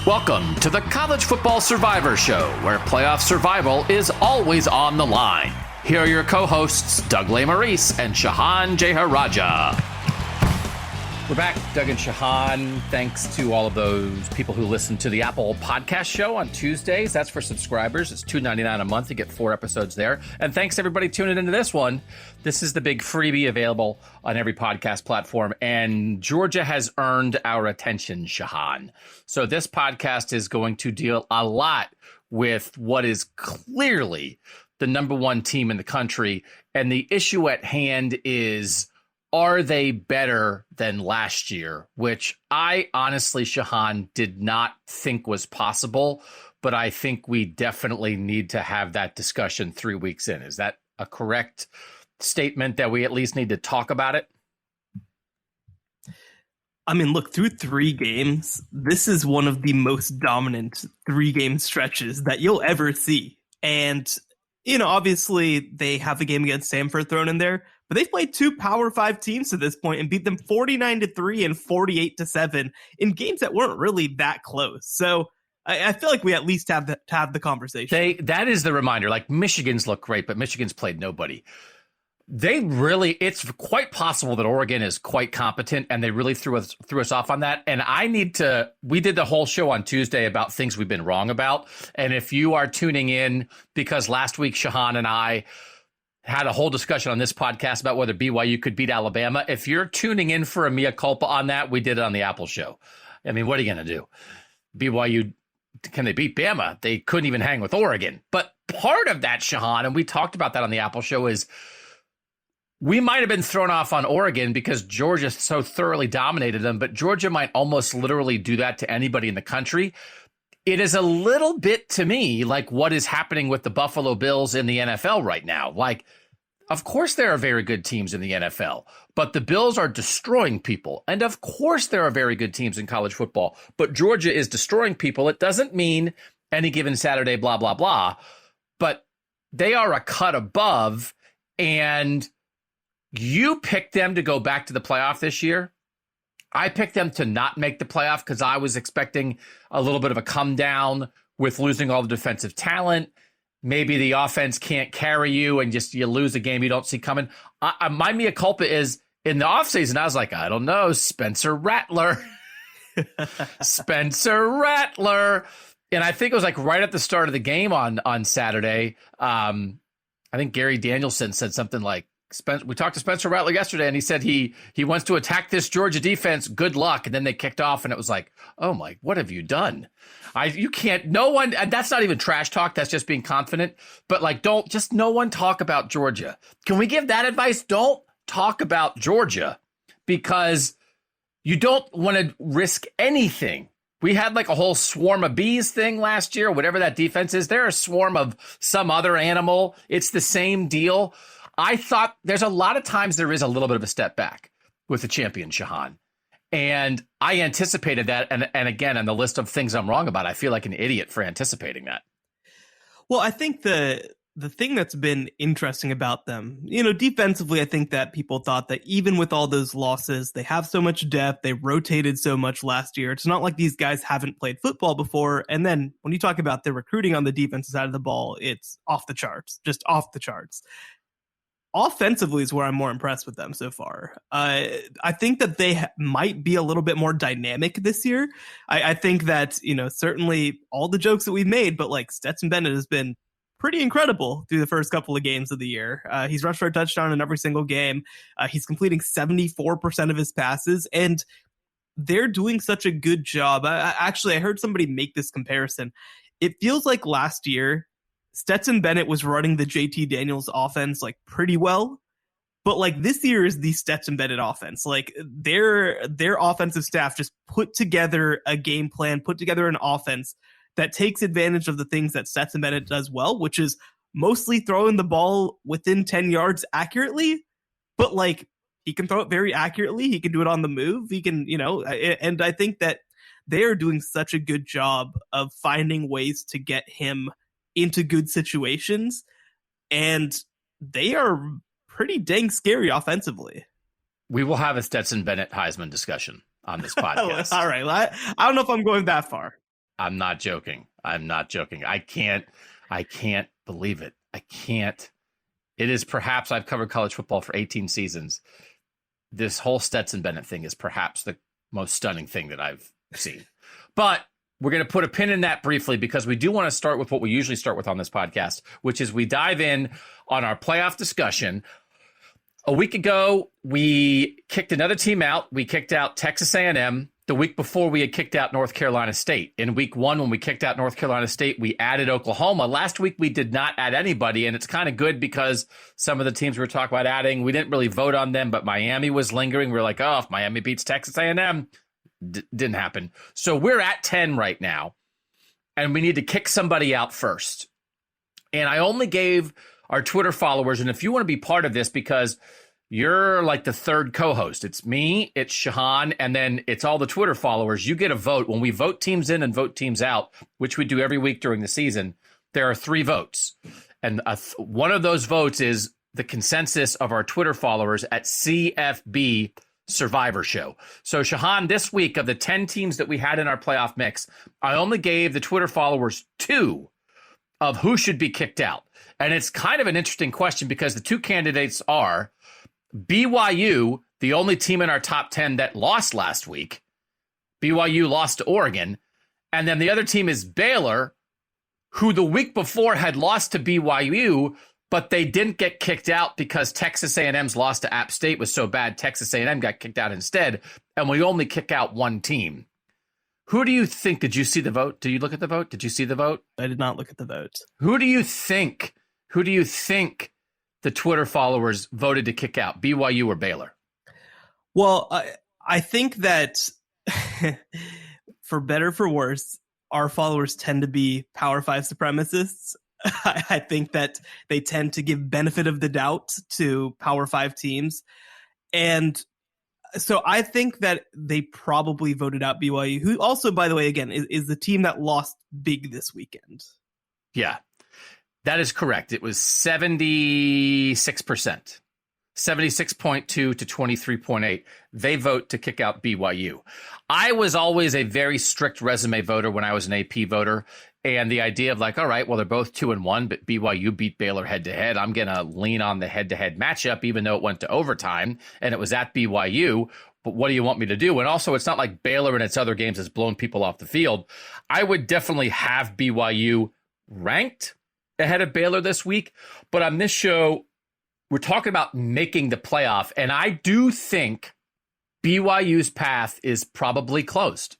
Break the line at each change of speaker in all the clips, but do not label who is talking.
Welcome to the College Football Survivor Show, where playoff survival is always on the line. Here are your co-hosts, Doug Lesmerises and Shehan Jeyarajah. We're back, Doug and Shehan. Thanks to all of those people who listen to the Apple Podcast Show on Tuesdays. That's for subscribers. It's $2.99 a month. You get 4 episodes there. And thanks, everybody, tuning into this one. This is the big freebie available on every podcast platform. And Georgia has earned our attention, Shehan. So this podcast is going to deal a lot with what is clearly the number one team in the country. And the issue at hand is, are they better than last year? Which I honestly, Shehan, did not think was possible, but I think we definitely need to have that discussion 3 weeks in. Is that a correct statement that we at least need to talk about it?
I mean, look, through 3 games, this is one of the most dominant 3-game stretches that you'll ever see. And, you know, obviously they have a game against Samford thrown in there, but they've played 2 Power 5 teams to this point and beat them 49-3 and 48-7 in games that weren't really that close. So I feel like we at least have to have the conversation.
That is the reminder. Like, Michigan's look great, but Michigan's played nobody. It's quite possible that Oregon is quite competent, and they really threw us off on that. And we did the whole show on Tuesday about things we've been wrong about. And if you are tuning in because last week Shehan and I had a whole discussion on this podcast about whether BYU could beat Alabama, if you're tuning in for a mea culpa on that, we did it on the Apple show. I mean, what are you going to do? BYU, can they beat Bama? They couldn't even hang with Oregon. But part of that, Shehan, and we talked about that on the Apple show, is we might have been thrown off on Oregon because Georgia so thoroughly dominated them, but Georgia might almost literally do that to anybody in the country. It is a little bit, to me, like what is happening with the Buffalo Bills in the NFL right now. Like, of course there are very good teams in the NFL, but the Bills are destroying people. And of course there are very good teams in college football, but Georgia is destroying people. It doesn't mean any given Saturday, blah, blah, blah, but they are a cut above, and you picked them to go back to the playoff this year. I picked them to not make the playoff because I was expecting a little bit of a come down with losing all the defensive talent. Maybe the offense can't carry you and just you lose a game you don't see coming. My mea culpa is in the offseason, I was like, I don't know, Spencer Rattler. Spencer Rattler. And I think it was like right at the start of the game on Saturday. I think Gary Danielson said something like, we talked to Spencer Rattler yesterday, and he said he wants to attack this Georgia defense. Good luck. And then they kicked off, and it was like, oh my, what have you done? No one, and that's not even trash talk. That's just being confident. But like, no one talk about Georgia. Can we give that advice? Don't talk about Georgia, because you don't want to risk anything. We had like a whole swarm of bees thing last year, whatever that defense is. They're a swarm of some other animal. It's the same deal. I thought there's a lot of times there is a little bit of a step back with the champion, Shehan. And I anticipated that. And again, on the list of things I'm wrong about, I feel like an idiot for anticipating that.
Well, I think the thing that's been interesting about them, you know, defensively, I think that people thought that even with all those losses, they have so much depth. They rotated so much last year. It's not like these guys haven't played football before. And then when you talk about the recruiting on the defensive side of the ball, it's off the charts, just off the charts. Offensively is where I'm more impressed with them so far. I think that they might be a little bit more dynamic this year. I think that, you know, certainly all the jokes that we've made, but like Stetson Bennett has been pretty incredible through the first couple of games of the year. He's rushed for a touchdown in every single game. He's completing 74% of his passes, and they're doing such a good job. I heard somebody make this comparison. It feels like last year, Stetson Bennett was running the JT Daniels offense like pretty well, but like this year is the Stetson Bennett offense. Like their offensive staff just put together a game plan, put together an offense that takes advantage of the things that Stetson Bennett does well, which is mostly throwing the ball within 10 yards accurately, but like he can throw it very accurately. He can do it on the move. He can, you know, and I think that they are doing such a good job of finding ways to get him into good situations, and they are pretty dang scary offensively.
We will have a Stetson Bennett Heisman discussion on this podcast.
All right. I don't know if I'm going that far.
I'm not joking. I'm not joking. I can't believe it. I can't. It is perhaps, I've covered college football for 18 seasons. This whole Stetson Bennett thing is perhaps the most stunning thing that I've seen. But we're going to put a pin in that briefly because we do want to start with what we usually start with on this podcast, which is we dive in on our playoff discussion. A week ago, we kicked another team out. We kicked out Texas A&M. The week before, we had kicked out North Carolina State. In week one, when we kicked out North Carolina State, we added Oklahoma. Last week, we did not add anybody, and it's kind of good because some of the teams we were talking about adding, we didn't really vote on them, but Miami was lingering. We were like, oh, if Miami beats Texas A&M, didn't happen. So we're at 10 right now, and we need to kick somebody out first. And I only gave our Twitter followers, and if you want to be part of this, because you're like the third co-host. It's me, it's Shehan, and then it's all the Twitter followers. You get a vote. When we vote teams in and vote teams out, which we do every week during the season, there are 3 votes. And one of those votes is the consensus of our Twitter followers at CFB Survivor Show. So Shehan, this week of the 10 teams that we had in our playoff mix, I only gave the Twitter followers 2 of who should be kicked out. And it's kind of an interesting question because the 2 candidates are BYU, the only team in our top 10 that lost last week. BYU lost to Oregon. And then the other team is Baylor, who the week before had lost to BYU, but they didn't get kicked out because Texas A&M's loss to App State was so bad. Texas A&M got kicked out instead, and we only kick out one team. Who do you think? Did you see the vote? Did you look at the vote? Did you see the vote?
I did not look at the vote.
Who do you think the Twitter followers voted to kick out, BYU or Baylor?
Well, I think that for better or for worse, our followers tend to be Power 5 supremacists. I think that they tend to give benefit of the doubt to Power 5 teams. And so I think that they probably voted out BYU, who also, by the way, again, is the team that lost big this weekend.
Yeah, that is correct. It was 76%, 76.2 to 23.8. They vote to kick out BYU. I was always a very strict resume voter when I was an AP voter. And the idea of like, all right, well, they're both 2-1, but BYU beat Baylor head to head. I'm going to lean on the head to head matchup, even though it went to overtime and it was at BYU. But what do you want me to do? And also, it's not like Baylor in its other games has blown people off the field. I would definitely have BYU ranked ahead of Baylor this week. But on this show, we're talking about making the playoff. And I do think BYU's path is probably closed.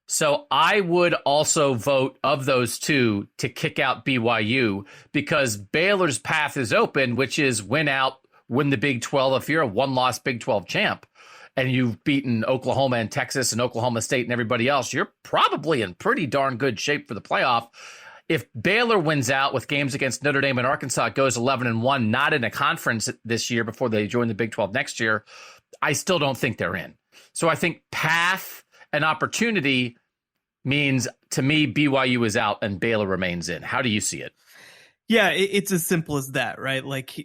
So I would also vote of those 2 to kick out BYU because Baylor's path is open, which is win the Big 12. If you're a 1-loss Big 12 champ and you've beaten Oklahoma and Texas and Oklahoma State and everybody else, you're probably in pretty darn good shape for the playoff. If Baylor wins out with games against Notre Dame and Arkansas, goes 11-1, not in a conference this year before they join the Big 12 next year, I still don't think they're in. So I think path and opportunity means, to me, BYU is out and Baylor remains in. How do you see it?
Yeah, it's as simple as that, right? Like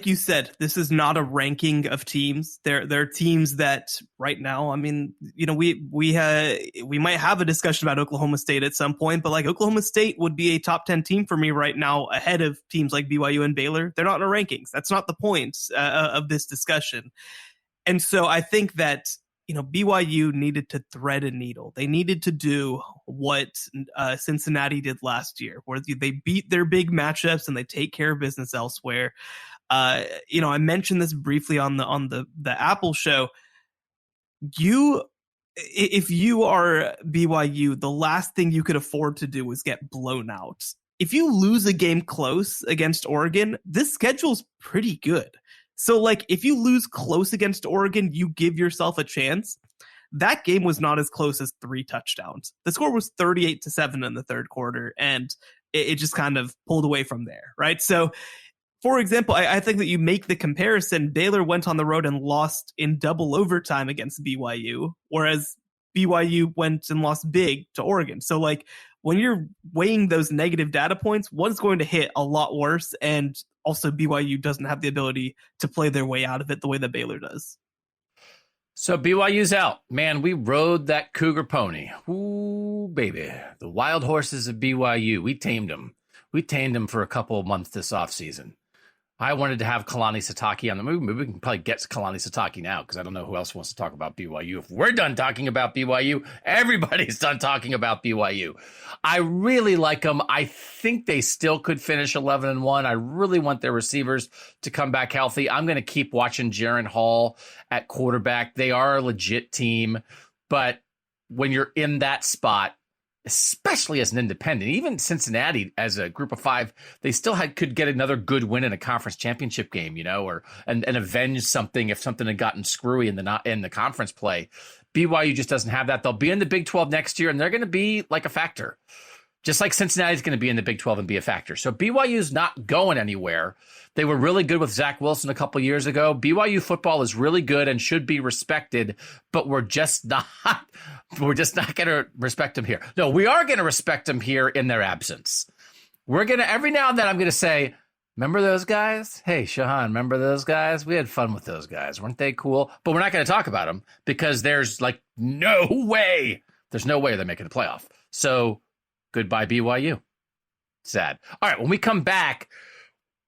you said, this is not a ranking of teams. There are teams that right now, I mean, you know, we might have a discussion about Oklahoma State at some point, but like Oklahoma State would be a top 10 team for me right now ahead of teams like BYU and Baylor. They're not in our rankings. That's not the point of this discussion. And so I think that, you know, BYU needed to thread a needle. They needed to do what Cincinnati did last year, where they beat their big matchups and they take care of business elsewhere. You know, I mentioned this briefly on the Apple show. If you are BYU, the last thing you could afford to do is get blown out. If you lose a game close against Oregon, this schedule's pretty good. So, like, if you lose close against Oregon, you give yourself a chance. That game was not as close as 3 touchdowns. The score was 38-7 in the third quarter, and it just kind of pulled away from there, right? So, for example, I think that you make the comparison. Baylor went on the road and lost in double overtime against BYU, whereas BYU went and lost big to Oregon. So, like, when you're weighing those negative data points, one's going to hit a lot worse, and also BYU doesn't have the ability to play their way out of it the way that Baylor does.
So BYU's out. Man, we rode that Cougar pony. Ooh, Ooh, baby. The wild horses of BYU. We tamed them. We tamed them for a couple of months this offseason. I wanted to have Kalani Sitake on the move. Maybe we can probably get Kalani Sitake now because I don't know who else wants to talk about BYU. If we're done talking about BYU, everybody's done talking about BYU. I really like them. I think they still could finish 11-1. I really want their receivers to come back healthy. I'm going to keep watching Jaron Hall at quarterback. They are a legit team, but when you're in that spot, especially as an independent, even Cincinnati as a group of five, they still could get another good win in a conference championship game, and avenge something if something had gotten screwy in the conference play. BYU just doesn't have that. They'll be in the Big 12 next year, and they're going to be like a factor, just like Cincinnati's going to be in the Big 12 and be a factor. So BYU's not going anywhere. They were really good with Zach Wilson a couple years ago. BYU football is really good and should be respected, but we're just not going to respect them here. No, we are going to respect them here in their absence. We're going to, every now and then I'm going to say, remember those guys? Hey, Shehan, remember those guys? We had fun with those guys. Weren't they cool? But we're not going to talk about them because there's no way they're making the playoff. So goodbye, BYU. Sad. All right, when we come back,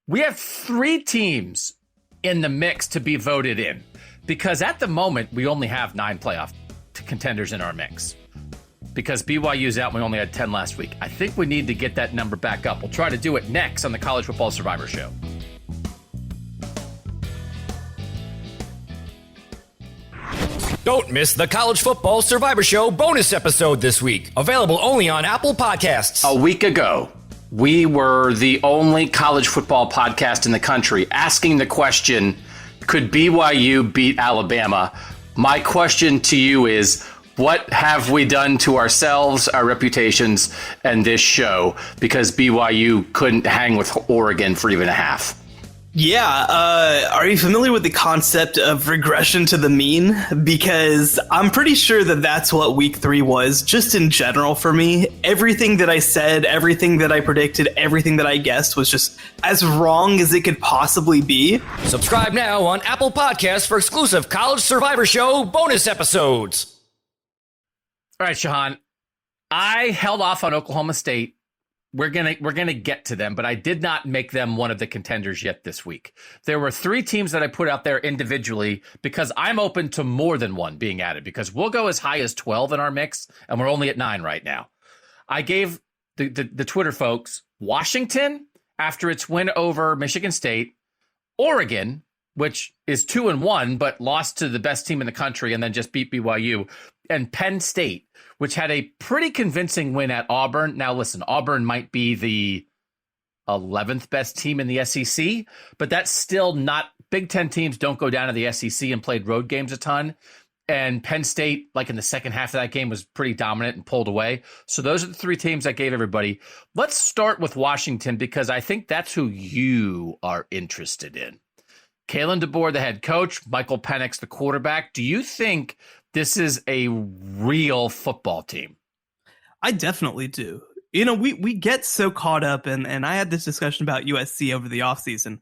we have 3 teams in the mix to be voted in because at the moment, we only have 9 playoff contenders in our mix because BYU's out and we only had 10 last week. I think we need to get that number back up. We'll try to do it next on the College Football Survivor Show.
Don't miss the College Football Survivor Show bonus episode this week. Available only on Apple Podcasts.
A week ago, we were the only college football podcast in the country asking the question, could BYU beat Alabama? My question to you is, what have we done to ourselves, our reputations, and this show? Because BYU couldn't hang with Oregon for even a half.
Yeah, are you familiar with the concept of regression to the mean? Because I'm pretty sure that that's what week 3 was, just in general for me. Everything that I said, everything that I predicted, everything that I guessed was just as wrong as it could possibly be.
Subscribe now on Apple Podcasts for exclusive College Survivor Show bonus episodes.
All right, Shehan, I held off on Oklahoma State. We're gonna get to them, but I did not make them one of the contenders yet this week. There were 3 teams that I put out there individually because I'm open to more than one being added because we'll go as high as 12 in our mix, and we're only at 9 right now. I gave the Twitter folks Washington after its win over Michigan State, Oregon, which is 2-1 but lost to the best team in the country and then just beat BYU, and Penn State, which had a pretty convincing win at Auburn. Now, listen, Auburn might be the 11th best team in the SEC, but that's still not – Big Ten teams don't go down to the SEC and played road games a ton. And Penn State, in the second half of that game, was pretty dominant and pulled away. So those are the 3 teams I gave everybody. Let's start with Washington because I think that's who you are interested in. Kalen DeBoer, the head coach, Michael Penix, the quarterback. Do you think this is a real football team?
I definitely do. We get so caught up, and I had this discussion about USC over the offseason.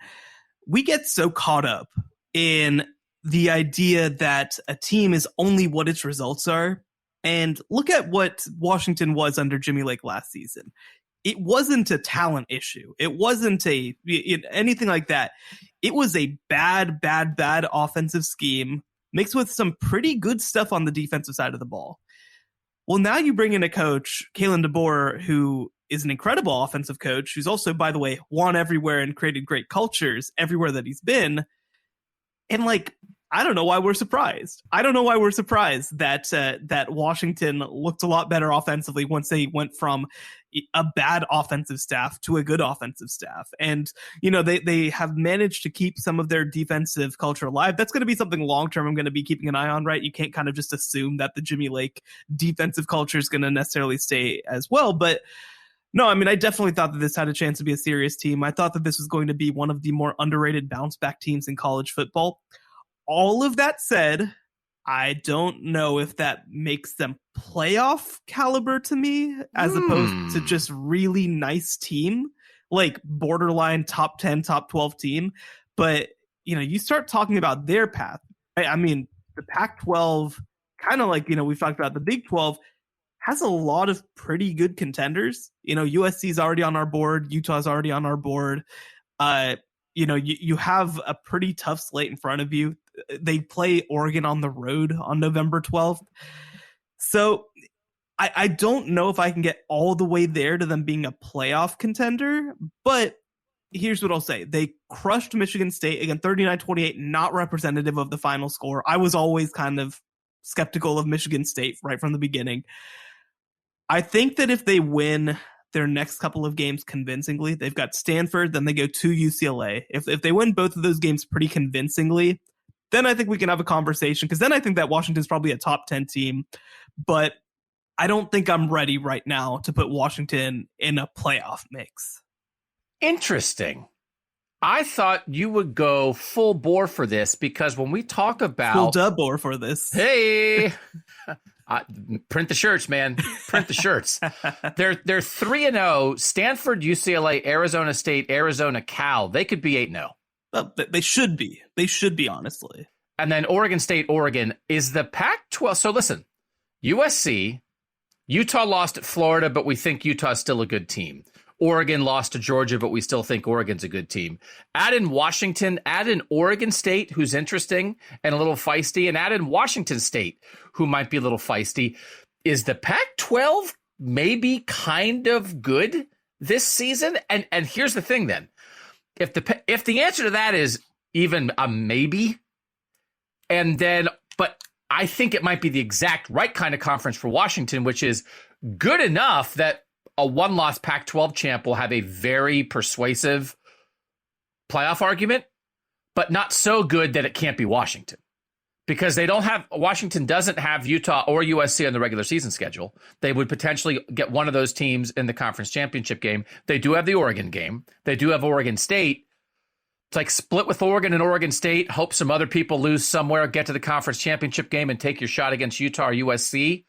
We get so caught up in the idea that a team is only what its results are. And look at what Washington was under Jimmy Lake last season. It wasn't a talent issue. It wasn't anything like that. It was a bad offensive scheme mixed with some pretty good stuff on the defensive side of the ball. Well, now you bring in a coach, Kalen DeBoer, who is an incredible offensive coach, who's also, by the way, won everywhere and created great cultures everywhere that he's been. And I don't know why we're surprised. I don't know why we're surprised that Washington looked a lot better offensively once they went from a bad offensive staff to a good offensive staff. And, they have managed to keep some of their defensive culture alive. That's going to be something long-term I'm going to be keeping an eye on, right? You can't kind of just assume that the Jimmy Lake defensive culture is going to necessarily stay as well. But no, I definitely thought that this had a chance to be a serious team. I thought that this was going to be one of the more underrated bounce-back teams in college football. All of that said, I don't know if that makes them playoff caliber to me, as opposed to just really nice team, borderline top 10, top 12 team. But, you start talking about their path. The Pac-12, kind of we've talked about the Big 12, has a lot of pretty good contenders. USC's already on our board. Utah's already on our board. You have a pretty tough slate in front of you. They play Oregon on the road on November 12th. So I don't know if I can get all the way there to them being a playoff contender, but here's what I'll say. They crushed Michigan State, again, 39-28, not representative of the final score. I was always kind of skeptical of Michigan State right from the beginning. I think that if they win their next couple of games convincingly, they've got Stanford, then they go to UCLA. If they win both of those games pretty convincingly, then I think we can have a conversation, because then I think that Washington's probably a top 10 team. But I don't think I'm ready right now to put Washington in a playoff mix.
Interesting. I thought you would go full bore for this, because when we talk about
full dub bore for this,
hey, print the shirts, man, print the shirts. They're 3-0. Stanford, UCLA, Arizona State, Arizona, Cal. They could be 8-0.
Well, they should be. They should be, honestly.
And then Oregon State, Oregon is the Pac-12. So listen, USC, Utah lost at Florida, but we think Utah's still a good team. Oregon lost to Georgia, but we still think Oregon's a good team. Add in Washington, add in Oregon State, who's interesting and a little feisty, and add in Washington State, who might be a little feisty. Is the Pac-12 maybe kind of good this season? And here's the thing then. If the answer to that is even a maybe, but I think it might be the exact right kind of conference for Washington, which is good enough that a one-loss Pac-12 champ will have a very persuasive playoff argument, but not so good that it can't be Washington, because Washington doesn't have Utah or USC on the regular season schedule. They would potentially get one of those teams in the conference championship game. They do have the Oregon game. They do have Oregon State. It's like split with Oregon and Oregon State, hope some other people lose somewhere, get to the conference championship game and take your shot against Utah or USC.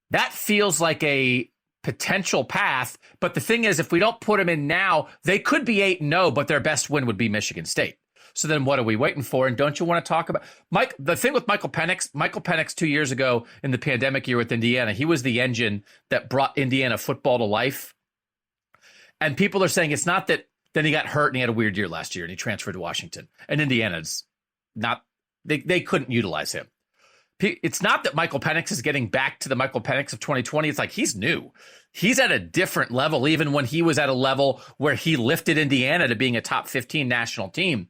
That feels like a potential path. But the thing is, if we don't put them in now, they could be 8-0, but their best win would be Michigan State. So then what are we waiting for? And don't you want to talk about the thing with Michael Penix 2 years ago in the pandemic year with Indiana, he was the engine that brought Indiana football to life. And people are saying it's not that then he got hurt and he had a weird year last year and he transferred to Washington. And Indiana's not, they couldn't utilize him. It's not that Michael Penix is getting back to the Michael Penix of 2020. It's like he's new. He's at a different level, even when he was at a level where he lifted Indiana to being a top 15 national team.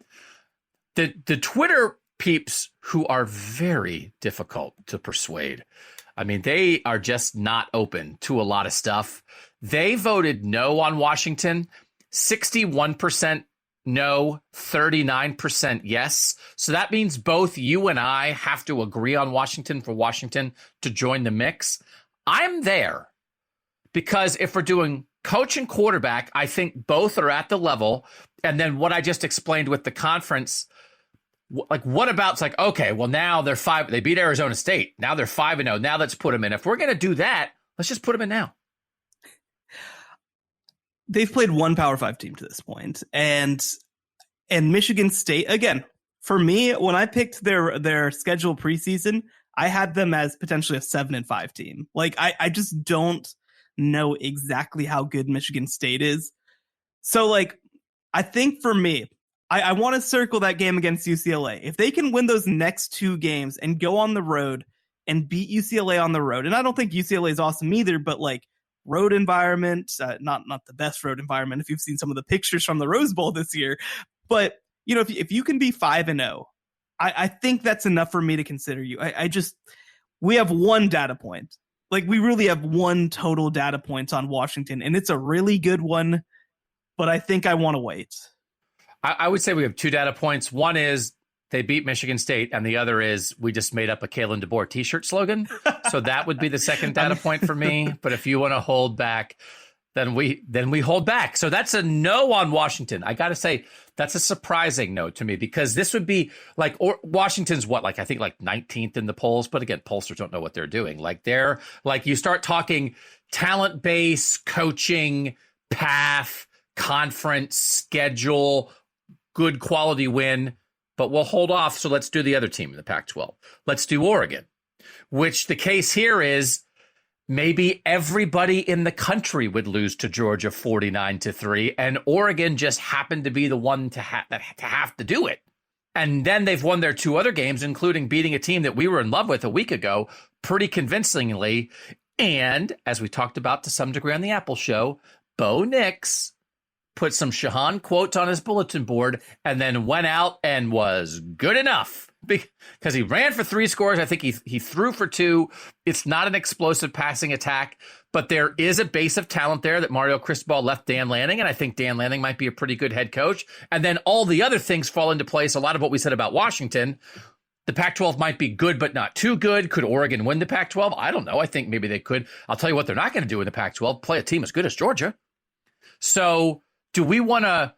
The Twitter peeps who are very difficult to persuade. I mean, they are just not open to a lot of stuff. They voted no on Washington, 61% no, 39% yes. So that means both you and I have to agree on Washington for Washington to join the mix. I'm there because if we're doing coach and quarterback, I think both are at the level. And then what I just explained with the conference, like what about, it's like, okay, well now they're 5, they beat Arizona State. Now they're 5-0. Now let's put them in. If we're going to do that, let's just put them in now.
They've played one Power 5 team to this point, and Michigan State, again, for me, when I picked their schedule preseason, I had them as potentially a 7-5 team. Like I just don't know exactly how good Michigan State is. So like, I think for me, I want to circle that game against UCLA. If they can win those next 2 games and go on the road and beat UCLA on the road, and I don't think UCLA is awesome either, but like, road environment, not the best road environment if you've seen some of the pictures from the Rose Bowl this year. But, you know, if you can be 5-0, I think that's enough for me to consider you. We have one data point. Like, we really have one total data point on Washington, and it's a really good one, but I think I want to wait.
I would say we have 2 data points. One is they beat Michigan State, and the other is we just made up a Kalen DeBoer t-shirt slogan. So that would be the second data point for me. But if you want to hold back, then we hold back. So that's a no on Washington. I got to say, that's a surprising no to me, because this would be like, or Washington's what, like, I think like 19th in the polls. But again, pollsters don't know what they're doing. Like they're like, you start talking talent base, coaching, path, conference, schedule, good quality win. But we'll hold off, so let's do the other team in the Pac-12. Let's do Oregon, which the case here is maybe everybody in the country would lose to Georgia 49-3, and Oregon just happened to be the one to have to do it. And then they've won their 2 other games, including beating a team that we were in love with a week ago pretty convincingly. And as we talked about to some degree on the Apple Show, Bo Nix put some Shehan quotes on his bulletin board and then went out and was good enough because he ran for 3 scores. I think he threw for 2. It's not an explosive passing attack, but there is a base of talent there that Mario Cristobal left Dan Lanning, and I think Dan Lanning might be a pretty good head coach. And then all the other things fall into place. A lot of what we said about Washington. The Pac-12 might be good, but not too good. Could Oregon win the Pac-12? I don't know. I think maybe they could. I'll tell you what they're not going to do in the Pac-12, play a team as good as Georgia. So do we want to,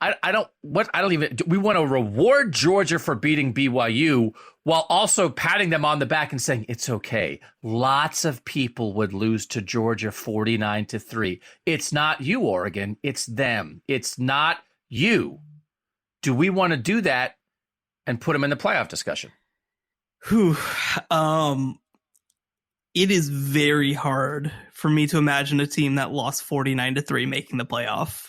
do we want to reward Georgia for beating BYU while also patting them on the back and saying, it's okay. Lots of people would lose to Georgia 49-3. It's not you, Oregon. It's them. It's not you. Do we want to do that and put them in the playoff discussion?
It is very hard for me to imagine a team that lost 49-3 making the playoff.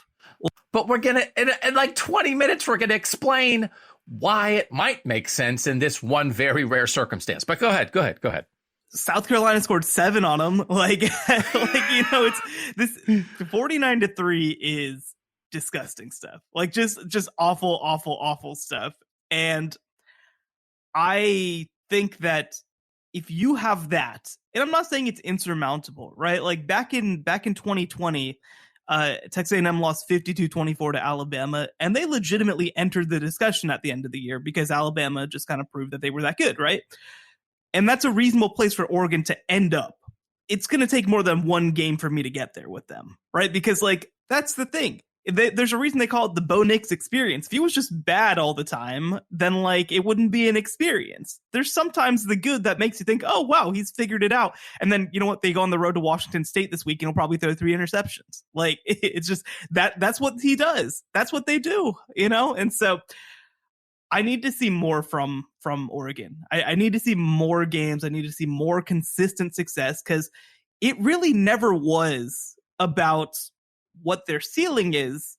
But we're going to, in like 20 minutes, we're going to explain why it might make sense in this one very rare circumstance. But go ahead.
South Carolina scored 7 on them. It's this 49-3 is disgusting stuff. Like just awful stuff. And I think that if you have that, and I'm not saying it's insurmountable, right? Like back in 2020, Texas A&M lost 52-24 to Alabama, and they legitimately entered the discussion at the end of the year because Alabama just kind of proved that they were that good, right? And that's a reasonable place for Oregon to end up. It's going to take more than one game for me to get there with them, right? Because like that's the thing. There's a reason they call it the Bo Nix experience. If he was just bad all the time, then like it wouldn't be an experience. There's sometimes the good that makes you think, oh, wow, he's figured it out. And then, you know what? They go on the road to Washington State this week and he'll probably throw 3 interceptions. Like it's just that's what he does. That's what they do, you know? And so I need to see more from Oregon. I need to see more games. I need to see more consistent success because it really never was about what their ceiling is.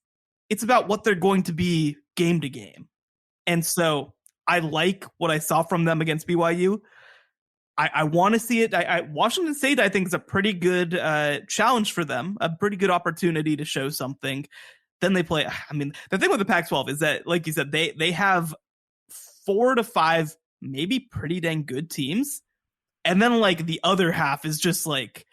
It's about what they're going to be game to game. And so I like what I saw from them against BYU. I want to see it. Washington State, I think, is a pretty good challenge for them, a pretty good opportunity to show something. Then they play. I mean, the thing with the Pac-12 is that, like you said, they have 4 to 5 maybe pretty dang good teams. And then like the other half is just like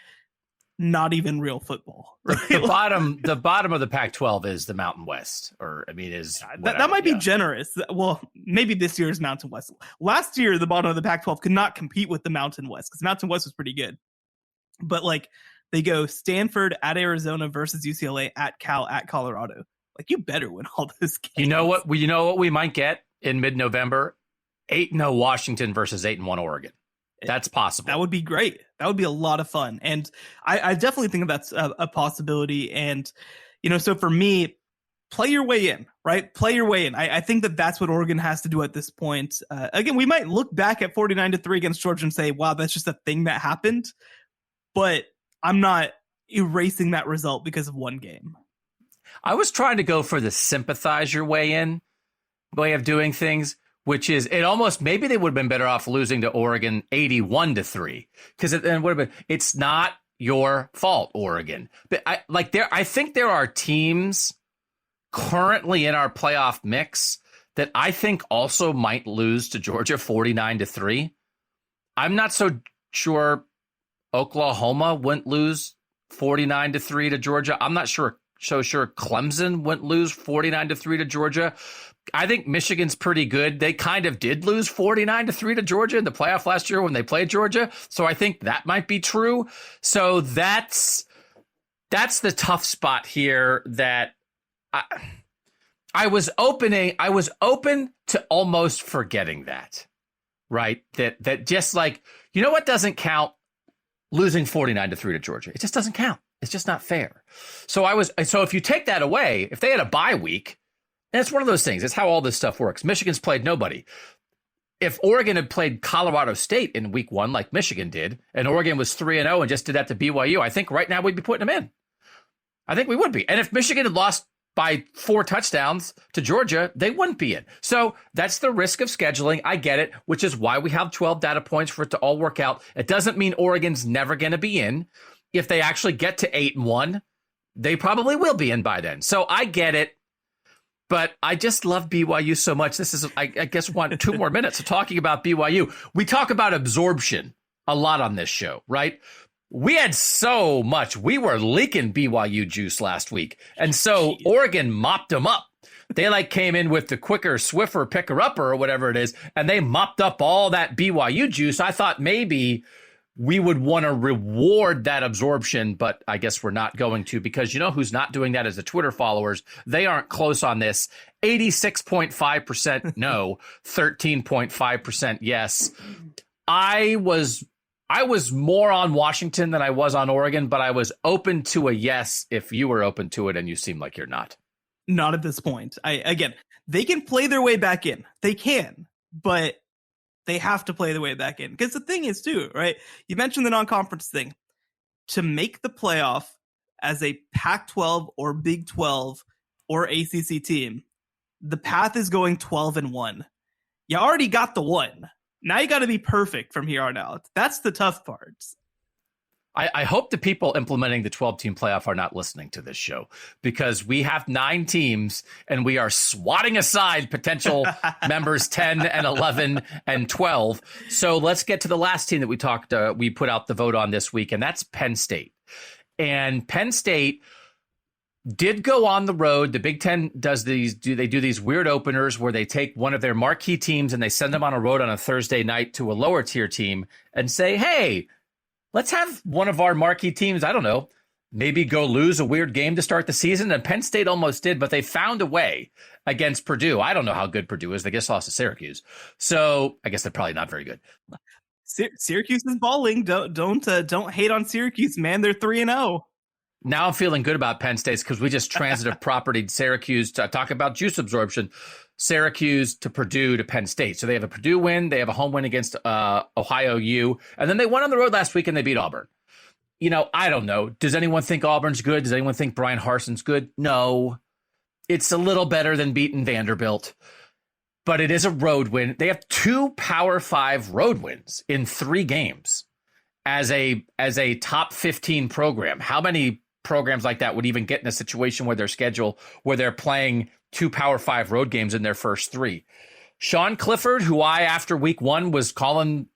not even real football. Right?
The bottom of the Pac-12 is the Mountain West, or I mean, is
that might be generous. Well, maybe this year's Mountain West. Last year, the bottom of the Pac-12 could not compete with the Mountain West because Mountain West was pretty good. But like they go Stanford at Arizona versus UCLA at Cal at Colorado. Like you better win all those games.
You know what we might get in mid-November? 8-0 Washington versus 8-1 Oregon. That's possible.
That would be great. That would be a lot of fun. And I definitely think that's a possibility. And, you know, so for me, play your way in, right? Play your way in. I think that's what Oregon has to do at this point. Again, we might look back at 49-3 against Georgia and say, wow, that's just a thing that happened. But I'm not erasing that result because of one game.
I was trying to go for the sympathize your way in way of doing things, which is it almost maybe they would have been better off losing to Oregon 81-3 because it then would have been. It's not your fault, Oregon. But I think there are teams currently in our playoff mix that I think also might lose to Georgia 49-3. I'm not so sure Oklahoma wouldn't lose 49-3 to Georgia. I'm not sure Clemson wouldn't lose 49-3 to Georgia. I think Michigan's pretty good. They kind of did lose 49-3 to Georgia in the playoff last year when they played Georgia. So I think that might be true. So that's the tough spot here that I was open to almost forgetting that, right? That just like, you know what doesn't count? Losing 49-3 to Georgia. It just doesn't count. It's just not fair. So if you take that away, if they had a bye week, and it's one of those things. It's how all this stuff works. Michigan's played nobody. if Oregon had played Colorado State in week 1 like Michigan did, and Oregon was 3-0 and just did that to BYU, I think right now we'd be putting them in. I think we would be. And if Michigan had lost by 4 touchdowns to Georgia, they wouldn't be in. So that's the risk of scheduling. I get it, which is why we have 12 data points for it to all work out. It doesn't mean Oregon's never going to be in. If they actually get to 8-1, they probably will be in by then. So I get it. But I just love BYU so much. This is, I guess, 2 more minutes of talking about BYU. We talk about absorption a lot on this show, right? We had so much. We were leaking BYU juice last week. And so Oregon mopped them up. They came in with the quicker, swiffer, picker-upper or whatever it is, and they mopped up all that BYU juice. I thought maybe we would want to reward that absorption, but I guess we're not going to, because you know who's not doing that is the Twitter followers. They aren't close on this. 86.5% no, 13.5% yes. I was more on Washington than I was on Oregon, but I was open to a yes if you were open to it, and you seem like you're not.
Not at this point. Again, they can play their way back in. They can, but they have to play their way back in. Because the thing is, too, right? You mentioned the non-conference thing. To make the playoff as a Pac-12 or Big 12 or ACC team, the path is going 12-1. You already got the 1. Now you got to be perfect from here on out. That's the tough parts.
I hope the people implementing the 12-team playoff are not listening to this show, because we have 9 teams and we are swatting aside potential members 10 and 11 and 12. So let's get to the last team that we put out the vote on this week, and that's Penn State. And Penn State did go on the road. The Big Ten does these weird openers where they take one of their marquee teams and they send them on a road on a Thursday night to a lower tier team and say, hey, let's have one of our marquee teams, I don't know, maybe go lose a weird game to start the season. And Penn State almost did, but they found a way against Purdue. I don't know how good Purdue is. They just lost to Syracuse. So I guess they're probably not very good.
Syracuse is balling. Don't hate on Syracuse, man. They're 3-0.
Now I'm feeling good about Penn State because we just transitive propertied Syracuse to talk about juice absorption. Syracuse to Purdue to Penn State. So they have a Purdue win. They have a home win against Ohio U. And then they went on the road last week and they beat Auburn. You know, I don't know. Does anyone think Auburn's good? Does anyone think Brian Harson's good? No. It's a little better than beating Vanderbilt. But it is a road win. They have 2 Power 5 road wins in 3 games as a top 15 program. How many programs like that would even get in a situation where their schedule, where they're playing 2 Power 5 road games in their first 3? Sean Clifford, who I, after week 1,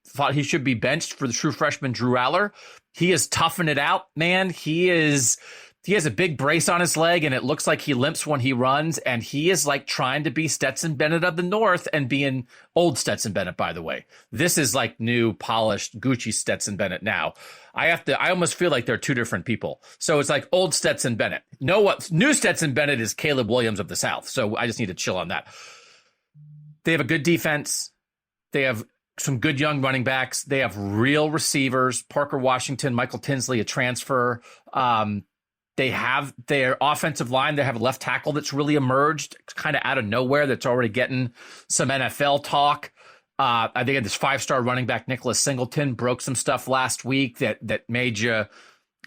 thought he should be benched for the true freshman Drew Aller. He is toughing it out, man. He has a big brace on his leg, and it looks like he limps when he runs, and he is like trying to be Stetson Bennett of the North and being old Stetson Bennett, by the way. This is like new, polished, Gucci Stetson Bennett now. I almost feel like they're 2 different people. So it's like old Stetson Bennett. New Stetson Bennett is Caleb Williams of the South. So I just need to chill on that. They have a good defense. They have some good young running backs. They have real receivers. Parker Washington, Michael Tinsley, a transfer. They have their offensive line. They have a left tackle that's really emerged kind of out of nowhere that's already getting some NFL talk. I think this 5-star running back, Nicholas Singleton, broke some stuff last week that made you.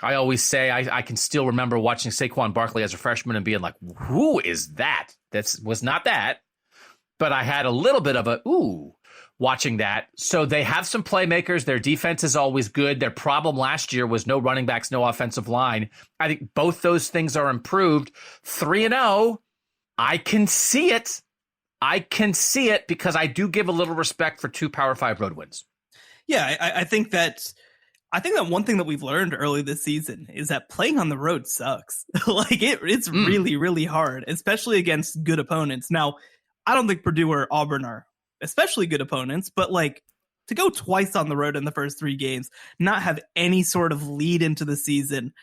I always say I can still remember watching Saquon Barkley as a freshman and being like, who is that? That was not that. But I had a little bit of a ooh watching that. So they have some playmakers. Their defense is always good. Their problem last year was no running backs, no offensive line. I think both those things are improved. 3-0. I can see it. I can see it because I do give a little respect for 2 Power 5 road wins.
Yeah, I think that one thing that we've learned early this season is that playing on the road sucks. It's really, really hard, especially against good opponents. Now, I don't think Purdue or Auburn are especially good opponents, but to go twice on the road in the first 3 games, not have any sort of lead into the season,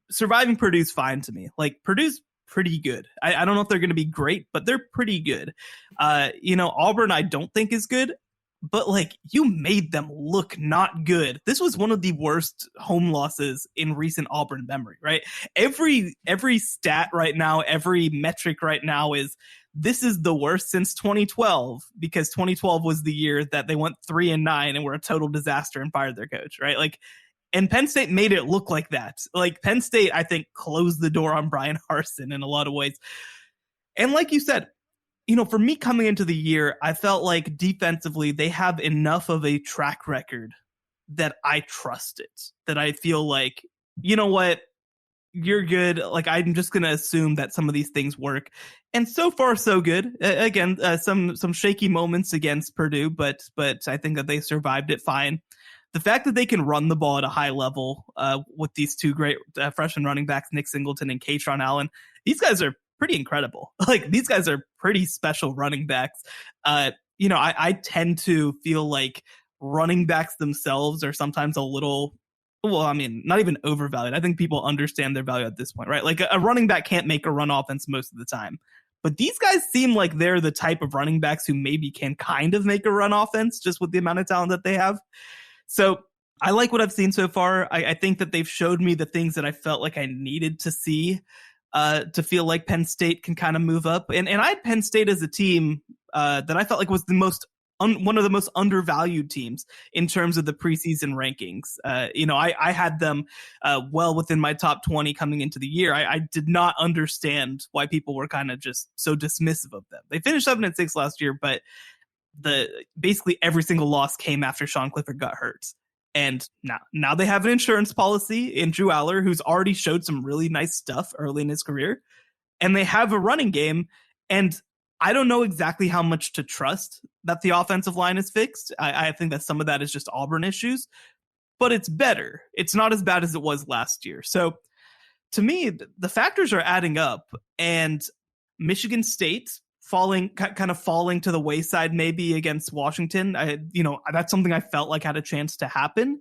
surviving Purdue's fine to me. Purdue's pretty good. I don't know if they're going to be great, but they're pretty good. Auburn I don't think is good. but like you made them look not good. This was one of the worst home losses in recent Auburn memory, right? Every stat right now, every metric right now is this is the worst since 2012, because 2012 was the year that they went 3-9 and were a total disaster and fired their coach, right? Like, and Penn State made it look like that. Like Penn State, I think, closed the door on Brian Harsin in a lot of ways. And like you said, for me coming into the year, I felt like defensively they have enough of a track record that I trust it, that I feel like, you know what, you're good. Like, I'm just going to assume that some of these things work. And so far, so good. Again, some shaky moments against Purdue, but I think that they survived it fine. The fact that they can run the ball at a high level with these two great freshman running backs, Nick Singleton and Katron Allen, these guys are pretty incredible. Like, these guys are pretty special running backs. I tend to feel like running backs themselves are sometimes a little, well, I mean, not even overvalued. I think people understand their value at this point, right? Like a running back can't make a run offense most of the time. But these guys seem like they're the type of running backs who maybe can kind of make a run offense just with the amount of talent that they have. So I like what I've seen so far. I think that they've showed me the things that I felt like I needed to see to feel like Penn State can kind of move up. And I had Penn State as a team that I felt like was the most one of the most undervalued teams in terms of the preseason rankings. I had them well within my top 20 coming into the year. I did not understand why people were kind of just so dismissive of them. They finished 7-6 last year, but basically every single loss came after Sean Clifford got hurt. And now they have an insurance policy in Drew Aller, who's already showed some really nice stuff early in his career. And they have a running game. And I don't know exactly how much to trust that the offensive line is fixed. I think that some of that is just Auburn issues, but it's better. It's not as bad as it was last year. So to me, the factors are adding up, and Michigan State falling to the wayside maybe against Washington. That's something I felt like had a chance to happen.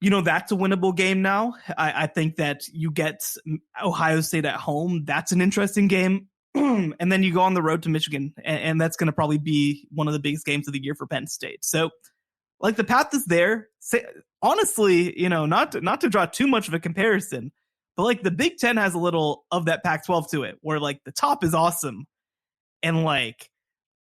That's a winnable game now. I think that you get Ohio State at home. That's an interesting game. And then you go on the road to Michigan, and that's going to probably be one of the biggest games of the year for Penn State. So, like, the path is there. Honestly, not to draw too much of a comparison, but like the Big Ten has a little of that Pac-12 to it, where like the top is awesome, and like,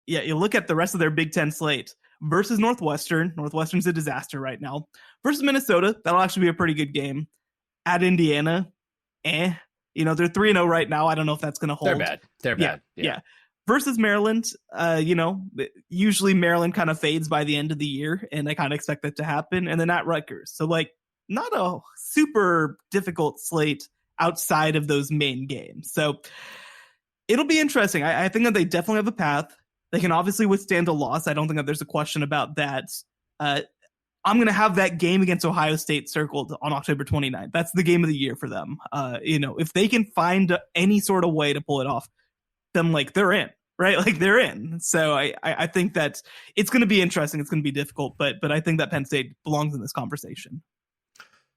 yeah, you look at the rest of their Big Ten slate versus Northwestern. Northwestern's a disaster right now. Versus Minnesota, that'll actually be a pretty good game. At Indiana, they're 3-0 right now. I don't know if that's going to hold.
They're bad.
Yeah. Versus Maryland, usually Maryland kind of fades by the end of the year, and I kind of expect that to happen. And then at Rutgers. So, like, not a super difficult slate outside of those main games. So it'll be interesting. I think that they definitely have a path. They can obviously withstand a loss. I don't think that there's a question about that. I'm going to have that game against Ohio State circled on October 29th. That's the game of the year for them. If they can find any sort of way to pull it off, then like they're in, right? Like they're in. So I think that it's going to be interesting. It's going to be difficult, but I think that Penn State belongs in this conversation.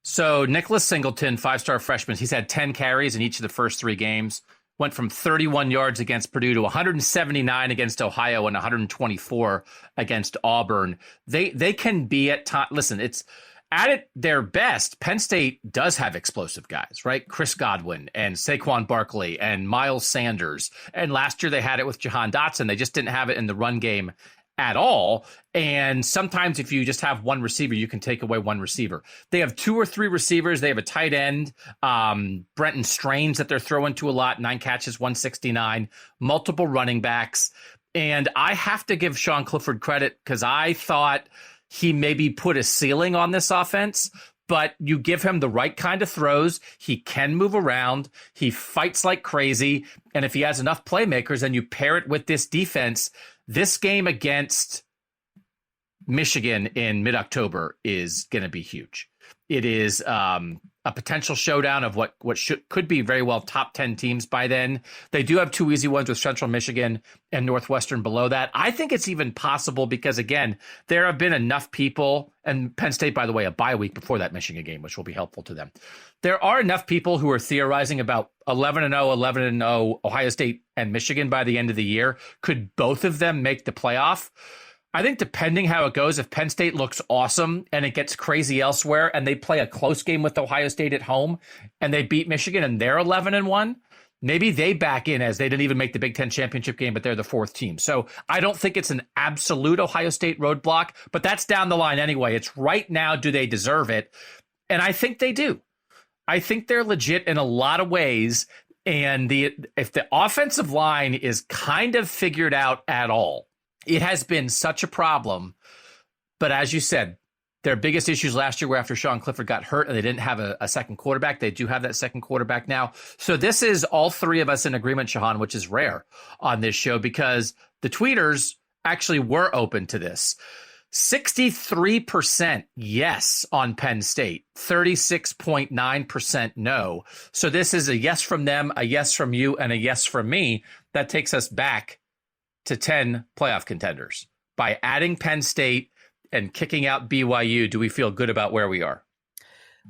So Nicholas Singleton, 5-star freshman, he's had 10 carries in each of the first 3 games. Went from 31 yards against Purdue to 179 against Ohio and 124 against Auburn. They can be at time. Listen, it's at their best. Penn State does have explosive guys, right? Chris Godwin and Saquon Barkley and Miles Sanders. And last year they had it with Jahan Dotson. They just didn't have it in the run game at all. And sometimes if you just have one receiver, you can take away one receiver. They have 2 or 3 receivers. They have a tight end, Brenton Strange, that they're throwing to a lot, 9 catches, 169, multiple running backs. And I have to give Sean Clifford credit because I thought he maybe put a ceiling on this offense, but you give him the right kind of throws. He can move around. He fights like crazy. And if he has enough playmakers and you pair it with this defense, this game against Michigan in mid-October is going to be huge. It is a potential showdown of what could be very well top 10 teams by then. They do have 2 easy ones with Central Michigan and Northwestern below that. I think it's even possible because, again, there have been enough people, and Penn State, by the way, a bye week before that Michigan game, which will be helpful to them. There are enough people who are theorizing about 11-0 Ohio State and Michigan by the end of the year. Could both of them make the playoff? I think depending how it goes, if Penn State looks awesome and it gets crazy elsewhere and they play a close game with Ohio State at home and they beat Michigan and they're 11-1, maybe they back in as they didn't even make the Big Ten championship game, but they're the fourth team. So I don't think it's an absolute Ohio State roadblock, but that's down the line anyway. It's right now, do they deserve it? And I think they do. I think they're legit in a lot of ways. And if the offensive line is kind of figured out at all, it has been such a problem. But as you said, their biggest issues last year were after Sean Clifford got hurt and they didn't have a second quarterback. They do have that second quarterback now. So this is all three of us in agreement, Shehan, which is rare on this show because the tweeters actually were open to this. 63% yes on Penn State, 36.9% no. So this is a yes from them, a yes from you, and a yes from me. That takes us back to 10 playoff contenders. By adding Penn State and kicking out BYU, do we feel good about where we are?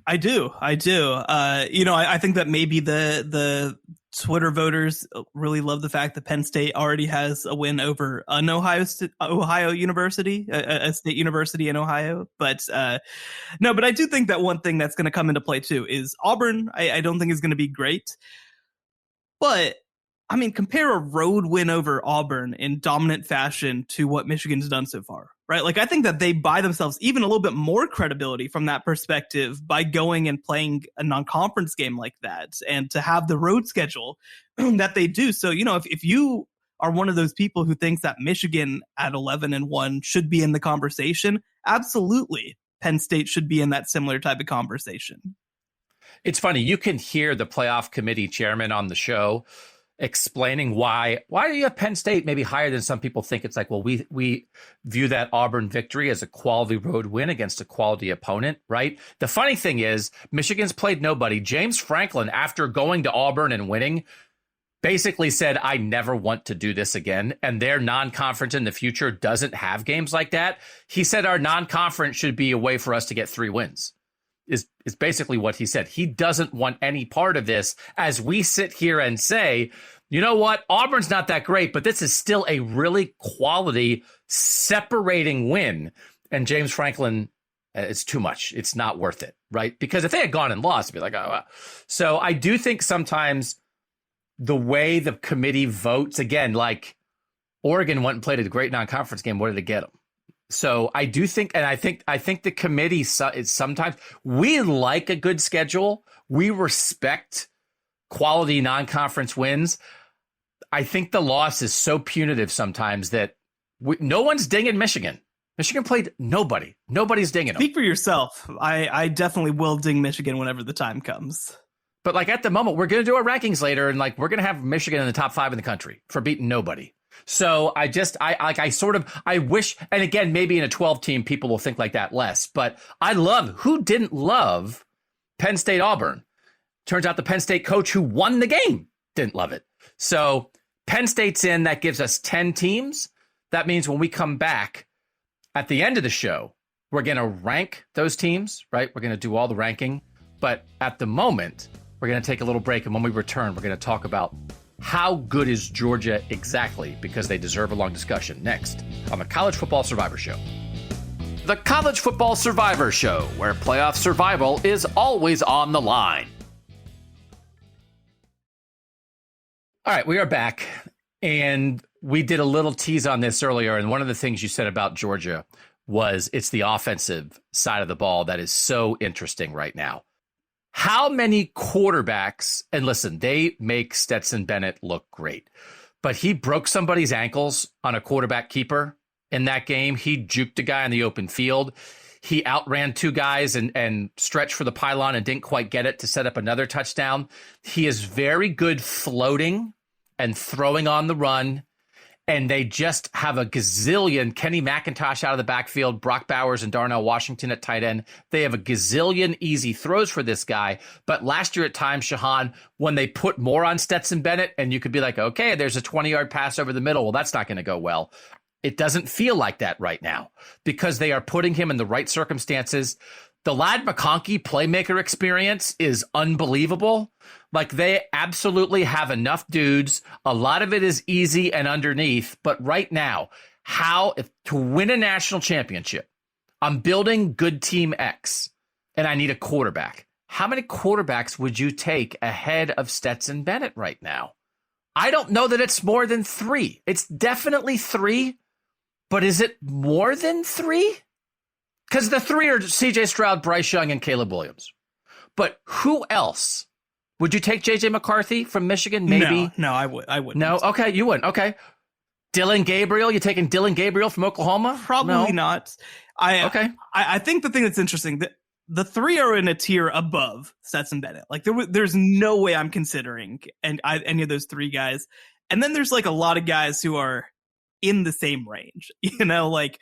I do. I think that maybe the Twitter voters really love the fact that Penn State already has a win over an Ohio University, a state university in Ohio. But but I do think that one thing that's going to come into play too is Auburn. I don't think is going to be great, but I mean, compare a road win over Auburn in dominant fashion to what Michigan's done so far, right? Like, I think that they buy themselves even a little bit more credibility from that perspective by going and playing a non-conference game like that and to have the road schedule that they do. So, if you are one of those people who thinks that Michigan at 11-1 should be in the conversation, absolutely. Penn State should be in that similar type of conversation.
It's funny. You can hear the playoff committee chairman on the show explaining why do you have Penn State maybe higher than some people think. It's like, well, we view that Auburn victory as a quality road win against a quality opponent, right? The funny thing is Michigan's played nobody. James Franklin, after going to Auburn and winning, basically said, I never want to do this again. And their non-conference in the future doesn't have games like that. He said our non-conference should be a way for us to get 3 wins. Is basically what he said. He doesn't want any part of this as we sit here and say, you know what? Auburn's not that great, but this is still a really quality separating win. And James Franklin, it's too much. It's not worth it, right? Because if they had gone and lost, it'd be like, oh, wow. So I do think sometimes the way the committee votes, again, like Oregon went and played a great non-conference game. What did it get them? So I do think, and I think the committee is sometimes, we like a good schedule. We respect quality non-conference wins. I think the loss is so punitive sometimes that no one's dinging Michigan. Michigan played nobody. Nobody's dinging them.
Speak for yourself. I definitely will ding Michigan whenever the time comes.
But like at the moment, we're going to do our rankings later, and like we're going to have Michigan in the top 5 in the country for beating nobody. So I wish, and again, maybe in a 12 team, people will think like that less, but who didn't love Penn State Auburn? Turns out the Penn State coach who won the game didn't love it. So Penn State's in, that gives us 10 teams. That means when we come back at the end of the show, we're going to rank those teams, right? We're going to do all the ranking, but at the moment, we're going to take a little break. And when we return, we're going to talk about how good is Georgia exactly, because they deserve a long discussion next on the College Football Survivor Show. The College Football Survivor Show, where playoff survival is always on the line. All right, we are back, and we did a little tease on this earlier, and one of the things you said about Georgia was it's the offensive side of the ball that is so interesting right now. How many quarterbacks, and listen, they make Stetson Bennett look great, but he broke somebody's ankles on a quarterback keeper in that game. He juked a guy in the open field. He outran 2 guys and stretched for the pylon and didn't quite get it to set up another touchdown. He is very good floating and throwing on the run. And they just have a gazillion. Kenny McIntosh out of the backfield, Brock Bowers and Darnell Washington at tight end. They have a gazillion easy throws for this guy. But last year at times, Shehan, when they put more on Stetson Bennett, and you could be like, okay, there's a 20-yard pass over the middle. Well, that's not going to go well. It doesn't feel like that right now because they are putting him in the right circumstances. The Ladd McConkey playmaker experience is unbelievable. Like, they absolutely have enough dudes. A lot of it is easy and underneath. But right now, if to win a national championship, I'm building good team X and I need a quarterback. How many quarterbacks would you take ahead of Stetson Bennett right now? I don't know that it's more than 3. It's definitely 3, but is it more than 3? Because the 3 are CJ Stroud, Bryce Young, and Caleb Williams. But who else? Would you take JJ McCarthy from Michigan? Maybe.
No, I wouldn't.
No, okay, you wouldn't. Okay. Dylan Gabriel, you taking Dylan Gabriel from Oklahoma?
Probably not.
Okay.
I think the thing that's interesting, that the 3 are in a tier above Stetson Bennett. Like there's no way I'm considering any of those 3 guys. And then there's like a lot of guys who are in the same range. You know, like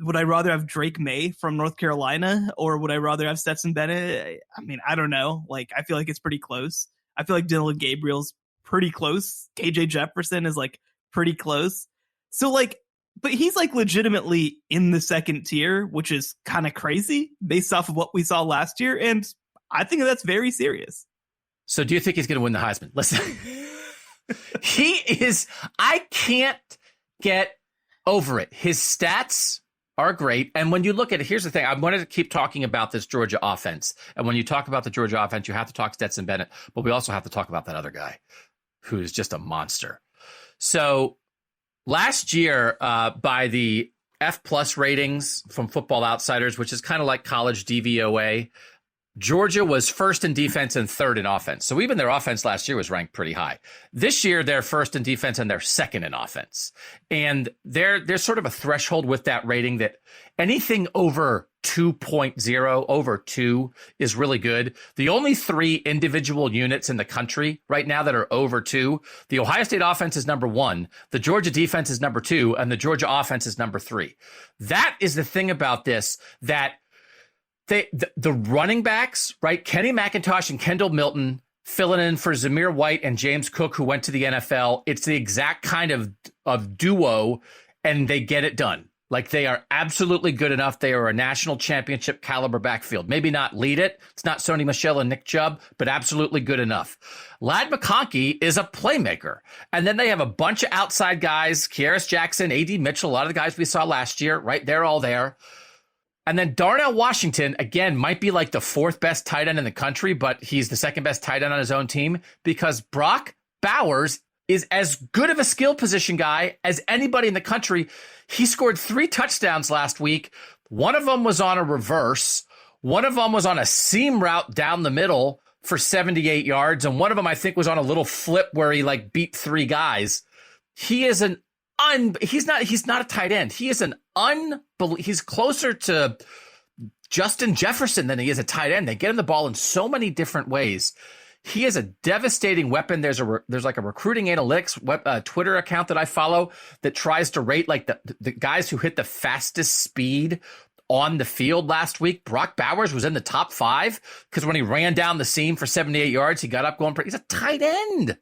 would I rather have Drake May from North Carolina, or would I rather have Stetson Bennett? I mean, I don't know. Like, I feel like it's pretty close. I feel like Dylan Gabriel's pretty close. KJ Jefferson is like pretty close. So like, but he's like legitimately in the second tier, which is kind of crazy based off of what we saw last year. And I think that's very serious.
So do you think he's going to win the Heisman? Listen, I can't get over it. His stats are great. And when you look at it, here's the thing. I wanted to keep talking about this Georgia offense. And when you talk about the Georgia offense, you have to talk Stetson Bennett, but we also have to talk about that other guy who's just a monster. So last year, by the F+ ratings from Football Outsiders, which is kind of like college DVOA, Georgia was first in defense and third in offense. So even their offense last year was ranked pretty high. This year, they're first in defense and they're second in offense. And there's sort of a threshold with that rating that anything over 2.0, over 2 is really good. The only 3 individual units in the country right now that are over 2, the Ohio State offense is number 1, the Georgia defense is number 2, and the Georgia offense is number 3. That is the thing about this, that the running backs, right? Kenny McIntosh and Kendall Milton filling in for Zamir White and James Cook, who went to the NFL. It's the exact kind of duo, and they get it done. Like, they are absolutely good enough. They are a national championship caliber backfield. Maybe not lead it. It's not Sony Michel and Nick Chubb, but absolutely good enough. Ladd McConkey is a playmaker. And then they have a bunch of outside guys, Kearis Jackson, A.D. Mitchell, a lot of the guys we saw last year, right? They're all there. And then Darnell Washington, again, might be like the 4th best tight end in the country, but he's the 2nd best tight end on his own team because Brock Bowers is as good of a skill position guy as anybody in the country. He scored 3 touchdowns last week. One of them was on a reverse. One of them was on a seam route down the middle for 78 yards. And one of them, I think, was on a little flip where he like beat 3 guys. He is he's not a tight end. He is he's closer to Justin Jefferson than he is a tight end. They get him the ball in so many different ways. He is a devastating weapon. There's like a recruiting analytics Twitter account that I follow that tries to rate like the guys who hit the fastest speed on the field last week. Brock Bowers was in the top 5 because when he ran down the seam for 78 yards, he got up going, he's a tight end.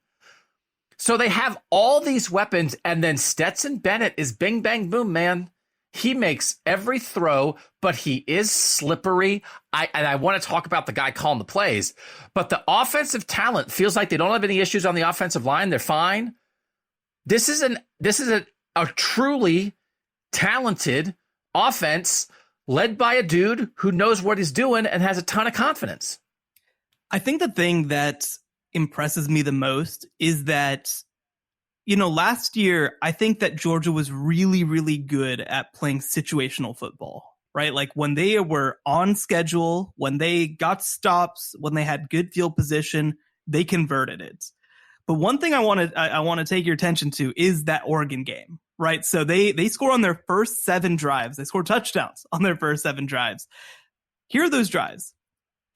So they have all these weapons, and then Stetson Bennett is bing, bang, boom, man. He makes every throw, but he is slippery. I want to talk about the guy calling the plays, but the offensive talent feels like they don't have any issues on the offensive line. They're fine. This is a truly talented offense led by a dude who knows what he's doing and has a ton of confidence.
I think the thing that impresses me the most is that, you know, last year, I think that Georgia was really, really good at playing situational football, right? Like when they were on schedule, when they got stops, when they had good field position, they converted it. But one thing I want to take your attention to is that Oregon game, right? So they score on their first 7 drives. They score touchdowns on their first 7 drives. Here are those drives.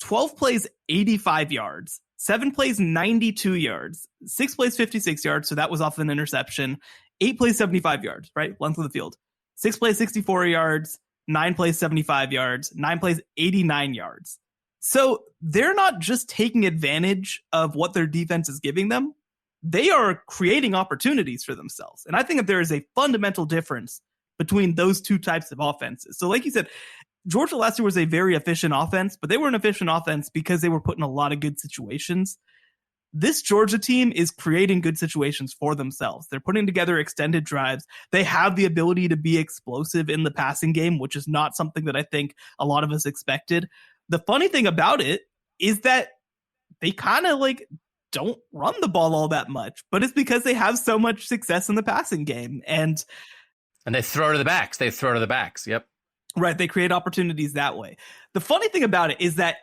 12 plays, 85 yards. 7 plays, 92 yards, 6 plays, 56 yards. So that was off an interception. 8 plays, 75 yards, right? Length of the field. 6 plays, 64 yards, 9 plays, 75 yards, 9 plays, 89 yards. So they're not just taking advantage of what their defense is giving them. They are creating opportunities for themselves. And I think that there is a fundamental difference between those two types of offenses. So like you said, Georgia last year was a very efficient offense, but they were an efficient offense because they were put in a lot of good situations. this Georgia team is creating good situations for themselves. They're putting together extended drives. They have the ability to be explosive in the passing game, which is not something that I think a lot of us expected. The funny thing about it is that they kind of like don't run the ball all that much, but it's because they have so much success in the passing game. And
they throw to the backs. Yep.
Right. They create opportunities that way. The funny thing about it is that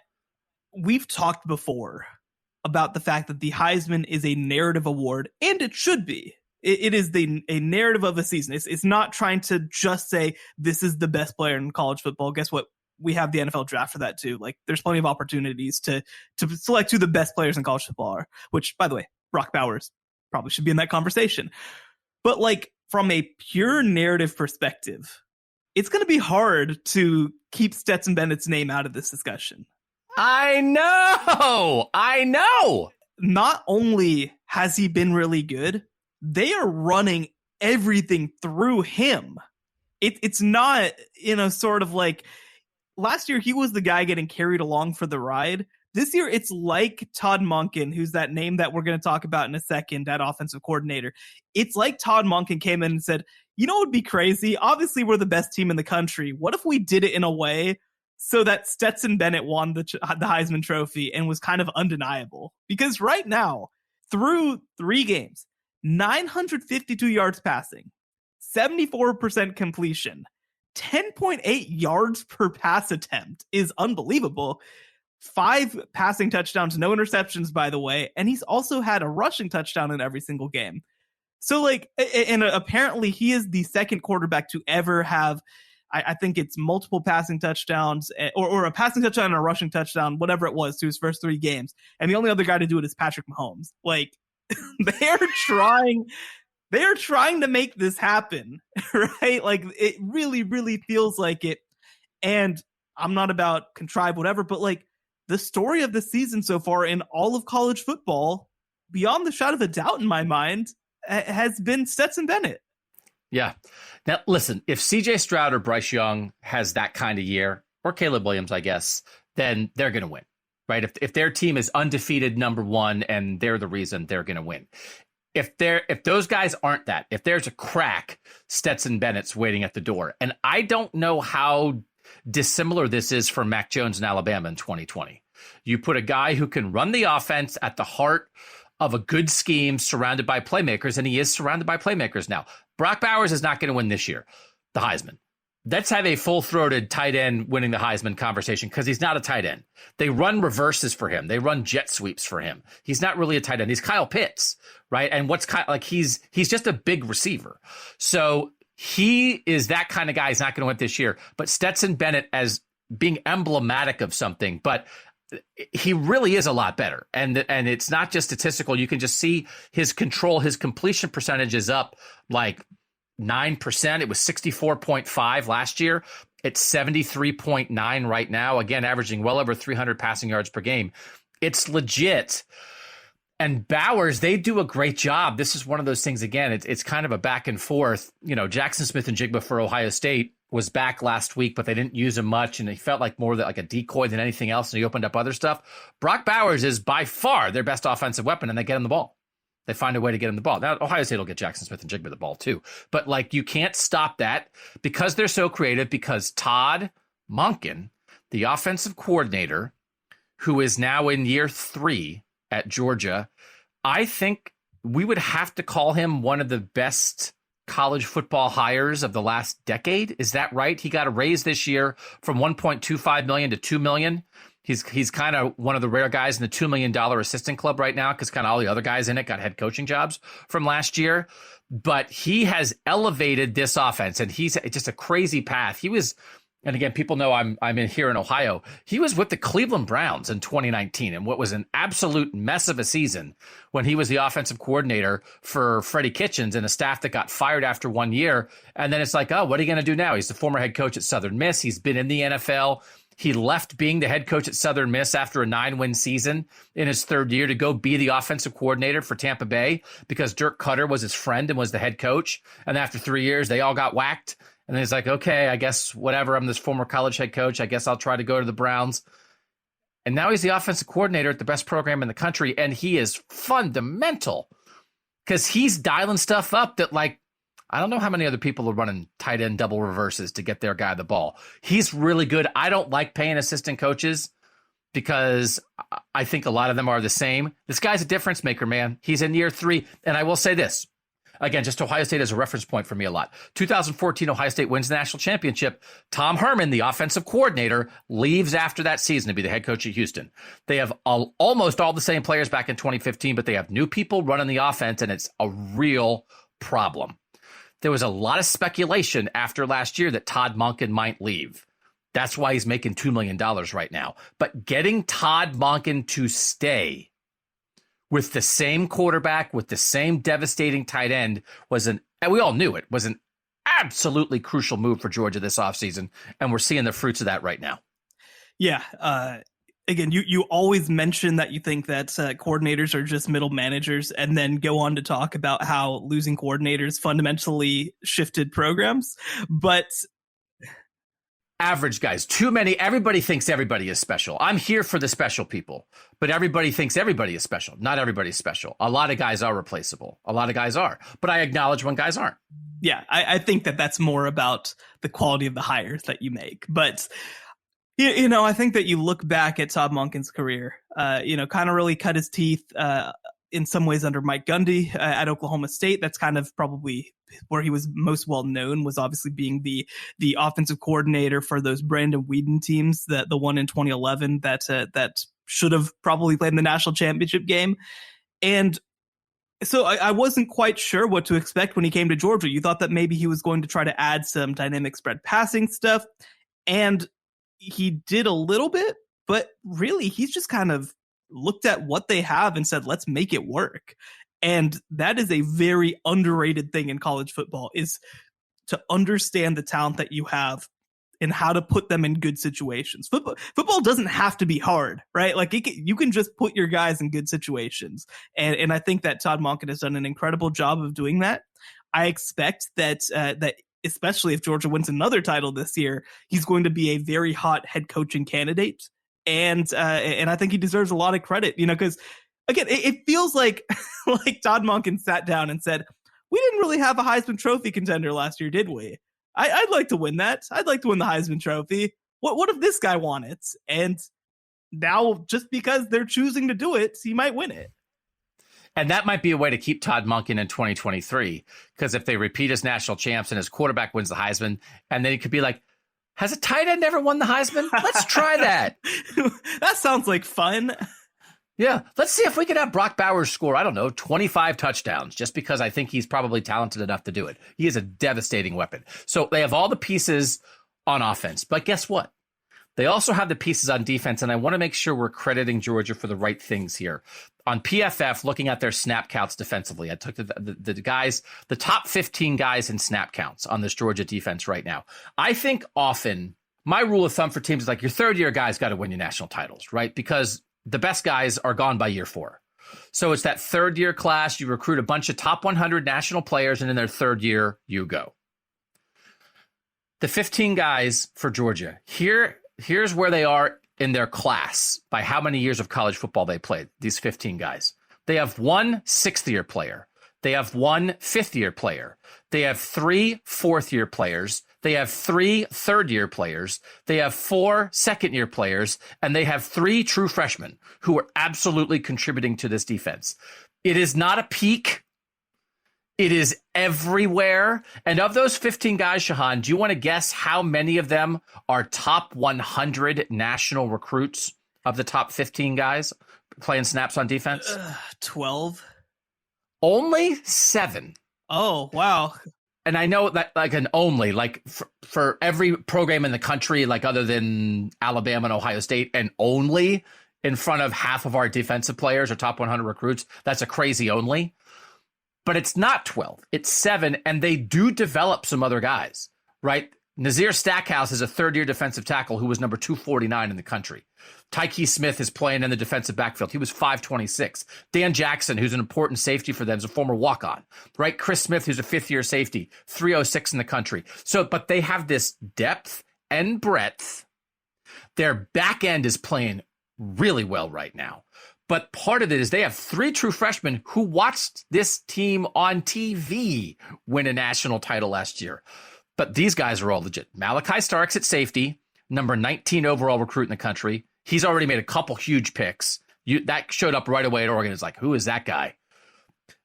we've talked before about the fact that the Heisman is a narrative award, and it should be. It is a narrative of a season. It's not trying to just say this is the best player in college football. Guess what? We have the NFL draft for that too. Like, there's plenty of opportunities to select who the best players in college football are, which, by the way, Brock Bowers probably should be in that conversation. But like, from a pure narrative perspective, it's going to be hard to keep Stetson Bennett's name out of this discussion.
I know.
Not only has he been really good, they are running everything through him. It's not, sort of like last year he was the guy getting carried along for the ride. This year it's like Todd Monken, who's that name that we're going to talk about in a second, that offensive coordinator. It's like Todd Monken came in and said, you know what would be crazy? Obviously, we're the best team in the country. What if we did it in a way so that Stetson Bennett won the Heisman Trophy and was kind of undeniable? Because right now, through 3 games, 952 yards passing, 74% completion, 10.8 yards per pass attempt is unbelievable. 5 passing touchdowns, no interceptions, by the way. And he's also had a rushing touchdown in every single game. So, like, and apparently he is the second quarterback to ever have, I think it's multiple passing touchdowns or a passing touchdown and a rushing touchdown, whatever it was, to his first 3 games. And the only other guy to do it is Patrick Mahomes. Like, they're trying to make this happen, right? Like, it really, really feels like it. And I'm not about contrive, whatever, but like, the story of the season so far in all of college football, beyond the shadow of a doubt in my mind, has been Stetson Bennett.
Yeah. Now, listen, if CJ Stroud or Bryce Young has that kind of year, or Caleb Williams, I guess, then they're going to win, right? If their team is undefeated number 1 and they're the reason, they're going to win. If those guys aren't that, if there's a crack, Stetson Bennett's waiting at the door. And I don't know how dissimilar this is from Mac Jones in Alabama in 2020. You put a guy who can run the offense at the heart of a good scheme surrounded by playmakers, and he is surrounded by playmakers now. Brock Bowers is not going to win this year, the Heisman. Let's have a full-throated tight end winning the Heisman conversation, because he's not a tight end. They run reverses for him. They run jet sweeps for him. He's not really a tight end. He's Kyle Pitts, right? And he's just a big receiver. So he is that kind of guy. He's not going to win this year. But Stetson Bennett as being emblematic of something, but he really is a lot better. And it's not just statistical. You can just see his control, his completion percentage is up like 9%. It was 64.5 last year. It's 73.9 right now. Again, averaging well over 300 passing yards per game. It's legit. And Bowers, they do a great job. This is one of those things, again, it's kind of a back and forth. Jackson Smith-Njigba for Ohio State was back last week, but they didn't use him much, and he felt like more like a decoy than anything else, and he opened up other stuff. Brock Bowers is by far their best offensive weapon, and they get him the ball. They find a way to get him the ball. Now, Ohio State will get Jackson Smith-Njigba the ball too, but like, you can't stop that because they're so creative, because Todd Monken, the offensive coordinator, who is now in year 3 at Georgia, I think we would have to call him one of the best college football hires of the last decade. Is that right? He got a raise this year from $1.25 million to $2 million. He's kind of one of the rare guys in the $2 million assistant club right now, because kind of all the other guys in it got head coaching jobs from last year. But he has elevated this offense, and he's just a crazy path. He was, and again, people know I'm in here in Ohio. He was with the Cleveland Browns in 2019, and what was an absolute mess of a season when he was the offensive coordinator for Freddie Kitchens and a staff that got fired after 1 year. And then it's like, oh, what are you going to do now? He's the former head coach at Southern Miss. He's been in the NFL. He left being the head coach at Southern Miss after a 9-win season in his 3rd year to go be the offensive coordinator for Tampa Bay, because Dirk Cutter was his friend and was the head coach. And after 3 years, they all got whacked. And then he's like, okay, I guess whatever. I'm this former college head coach. I guess I'll try to go to the Browns. And now he's the offensive coordinator at the best program in the country. And he is fundamental because he's dialing stuff up that, like, I don't know how many other people are running tight end double reverses to get their guy the ball. He's really good. I don't like paying assistant coaches because I think a lot of them are the same. This guy's a difference maker, man. He's in year 3. And I will say this. Again, just Ohio State as a reference point for me a lot. 2014, Ohio State wins the national championship. Tom Herman, the offensive coordinator, leaves after that season to be the head coach at Houston. They have almost all the same players back in 2015, but they have new people running the offense, and it's a real problem. There was a lot of speculation after last year that Todd Monken might leave. That's why he's making $2 million right now. But getting Todd Monken to stay with the same quarterback, with the same devastating tight end and we all knew it, was an absolutely crucial move for Georgia this offseason. And we're seeing the fruits of that right now.
Yeah. Again, you always mention that you think that coordinators are just middle managers and then go on to talk about how losing coordinators fundamentally shifted programs. But
average guys, too many. Everybody thinks everybody is special. I'm here for the special people, but everybody thinks everybody is special. Not everybody's special. A lot of guys are replaceable. A lot of guys are, but I acknowledge when guys aren't.
Yeah, I think that's more about the quality of the hires that you make. But, you know, I think that you look back at Todd Monken's career, kind of really cut his teeth in some ways under Mike Gundy at Oklahoma State. That's kind of probably where he was most well known, was obviously being the offensive coordinator for those Brandon Whedon teams, the one in 2011 that should have probably played in the national championship game. And so I wasn't quite sure what to expect when he came to Georgia. You thought that maybe he was going to try to add some dynamic spread passing stuff, and he did a little bit, but really he's just kind of looked at what they have and said, let's make it work. And that is a very underrated thing in college football, is to understand the talent that you have and how to put them in good situations. Football doesn't have to be hard, right? Like you can just put your guys in good situations. And I think that Todd Monken has done an incredible job of doing that. I expect that especially if Georgia wins another title this year, he's going to be a very hot head coaching candidate. And I think he deserves a lot of credit, because again, it feels like Todd Monken sat down and said, we didn't really have a Heisman Trophy contender last year, did we? I'd like to win that. I'd like to win the Heisman Trophy. What if this guy won it? And now, just because they're choosing to do it, he might win it.
And that might be a way to keep Todd Monken in 2023, because if they repeat as national champs and his quarterback wins the Heisman, and then he could be like, has a tight end ever won the Heisman? Let's try that.
That sounds like fun.
Yeah, let's see if we could have Brock Bowers score, 25 touchdowns, just because I think he's probably talented enough to do it. He is a devastating weapon. So they have all the pieces on offense. But guess what? They also have the pieces on defense, and I want to make sure we're crediting Georgia for the right things here. On PFF, looking at their snap counts defensively, I took the guys, the top 15 guys in snap counts on this Georgia defense right now. I think often my rule of thumb for teams is like your third-year guys got to win your national titles, right? Because the best guys are gone by year 4. So it's that third-year class. You recruit a bunch of top 100 national players, and in their third year, you go. The 15 guys for Georgia, here's where they are in their class by how many years of college football they played, these 15 guys. They have one 6th-year player. They have one 5th-year player. They have 3 4th-year players. They have 3 3rd-year players. They have 4 2nd-year players. And they have 3 true freshmen who are absolutely contributing to this defense. It is not a peak. It is everywhere. And of those 15 guys, Shehan, do you want to guess how many of them are top 100 national recruits of the top 15 guys playing snaps on defense?
12.
Only 7.
Oh, wow.
And I know that for every program in the country, like other than Alabama and Ohio State, and only in front of half of our defensive players or top 100 recruits, that's a crazy only. But it's not 12, it's 7, and they do develop some other guys, right? Nazir Stackhouse is a 3rd-year defensive tackle who was number 249 in the country. Tyke Smith is playing in the defensive backfield. He was 526. Dan Jackson, who's an important safety for them, is a former walk-on, right? Chris Smith, who's a 5th-year safety, 306 in the country. So, but they have this depth and breadth. Their back end is playing really well right now. But part of it is they have 3 true freshmen who watched this team on TV win a national title last year. But these guys are all legit. Malachi Starks at safety, number 19 overall recruit in the country. He's already made a couple huge picks. That showed up right away at Oregon. It's like, who is that guy?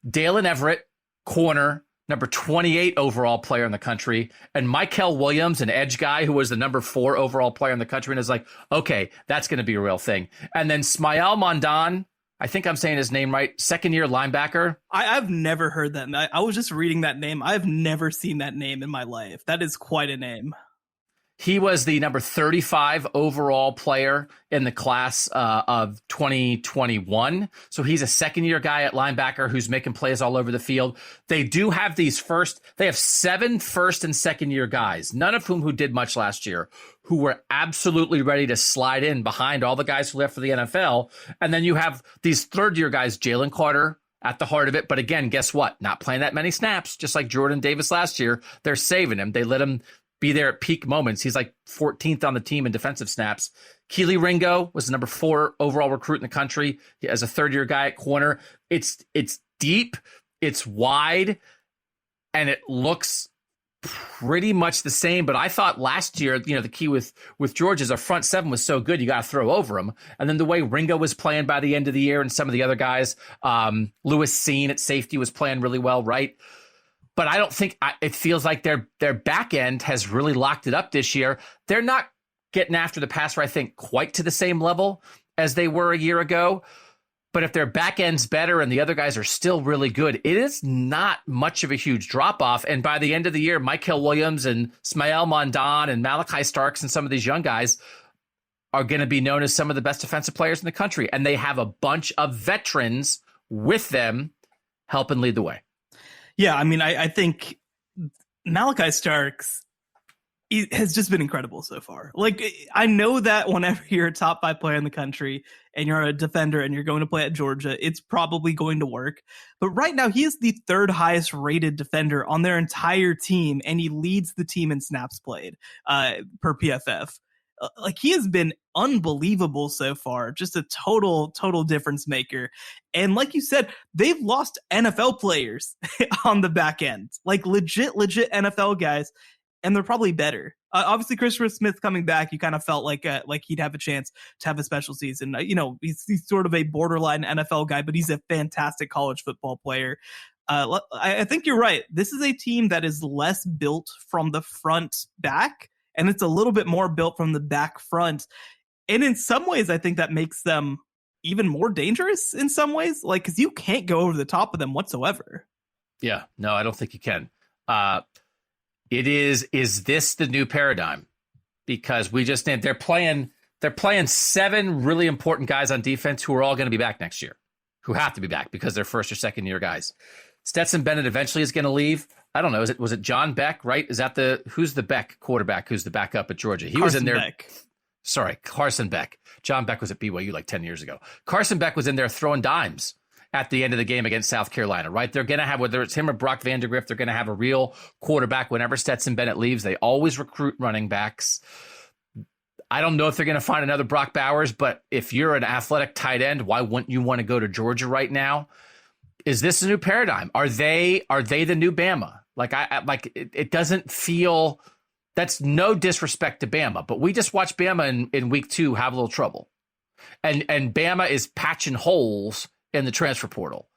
Dalen Everett, corner, number 28 overall player in the country. And Michael Williams, an edge guy who was the number 4 overall player in the country. And is like, okay, that's going to be a real thing. And then Smael Mondon, I think I'm saying his name right, second-year linebacker.
I've never heard that. I was just reading that name. I've never seen that name in my life. That is quite a name.
He was the number 35 overall player in the class of 2021. So he's a second-year guy at linebacker who's making plays all over the field. They do have they have 7 first and second-year guys, none of whom who did much last year, who were absolutely ready to slide in behind all the guys who left for the NFL. And then you have these third-year guys, Jalen Carter, at the heart of it. But again, guess what? Not playing that many snaps, just like Jordan Davis last year. They're saving him. They let him be there at peak moments. He's like 14th on the team in defensive snaps. Keely Ringo was the number 4 overall recruit in the country as a third-year guy at corner. It's deep, it's wide, and it looks pretty much the same. But I thought last year, the key with Georgia is our front 7 was so good, you got to throw over them. And then the way Ringo was playing by the end of the year, and some of the other guys, Lewis Seen at safety was playing really well, right? But I don't think it feels like their back end has really locked it up this year. They're not getting after the passer, I think, quite to the same level as they were a year ago. But if their back end's better and the other guys are still really good, it is not much of a huge drop-off. And by the end of the year, Michael Williams and Smael Mondon and Malachi Starks and some of these young guys are going to be known as some of the best defensive players in the country. And they have a bunch of veterans with them helping lead the way.
Yeah, I mean, I think Malachi Starks has just been incredible so far. Like, I know that whenever you're a top 5 player in the country and you're a defender and you're going to play at Georgia, it's probably going to work. But right now, he is the 3rd highest rated defender on their entire team, and he leads the team in snaps played per PFF. Like, he has been unbelievable so far, just a total difference maker. And like you said, they've lost NFL players on the back end, like legit NFL guys, and they're probably better. Obviously, Christopher Smith coming back, you kind of felt like he'd have a chance to have a special season. He's sort of a borderline NFL guy, but he's a fantastic college football player. I think you're right. This is a team that is less built from the front back, and it's a little bit more built from the back front. And in some ways, I think that makes them even more dangerous in some ways, like, because you can't go over the top of them whatsoever.
Yeah, no, I don't think you can. Is this the new paradigm? Because they're playing 7 really important guys on defense who are all going to be back next year, who have to be back because they're first or second year guys. Stetson Bennett eventually is going to leave. I don't know. Was it John Beck, right? Is that who's the Beck quarterback? Who's the backup at Georgia? He was in there.
Beck.
Sorry, Carson Beck. John Beck was at BYU like 10 years ago. Carson Beck was in there throwing dimes at the end of the game against South Carolina, right? They're going to have, whether it's him or Brock Vandegrift, they're going to have a real quarterback whenever Stetson Bennett leaves. They always recruit running backs. I don't know if they're going to find another Brock Bowers, but if you're an athletic tight end, why wouldn't you want to go to Georgia right now? Is this a new paradigm? Are they the new Bama? It doesn't feel. That's no disrespect to Bama, but we just watched Bama in week 2 have a little trouble, and Bama is patching holes in the transfer portal,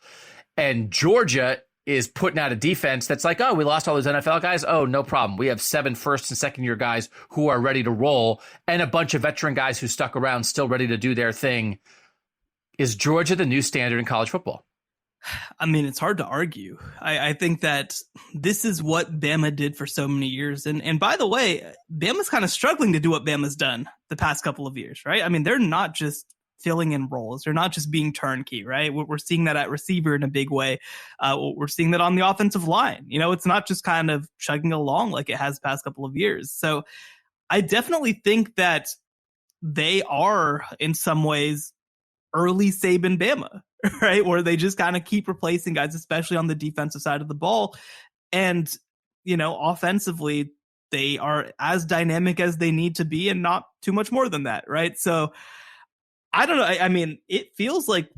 and Georgia is putting out a defense that's like, oh, we lost all those NFL guys. Oh, no problem. We have 7 first and second year guys who are ready to roll, and a bunch of veteran guys who stuck around still ready to do their thing. Is Georgia the new standard in college football?
I mean, it's hard to argue. I think that this is what Bama did for so many years. And by the way, Bama's kind of struggling to do what Bama's done the past couple of years, right? I mean, they're not just filling in roles. They're not just being turnkey, right? We're seeing that at receiver in a big way. We're seeing that on the offensive line. It's not just kind of chugging along like it has the past couple of years. So I definitely think that they are, in some ways, early Saban Bama, right? Where they just kind of keep replacing guys, especially on the defensive side of the ball. And, offensively, they are as dynamic as they need to be and not too much more than that, right? So I don't know. I mean, it feels like,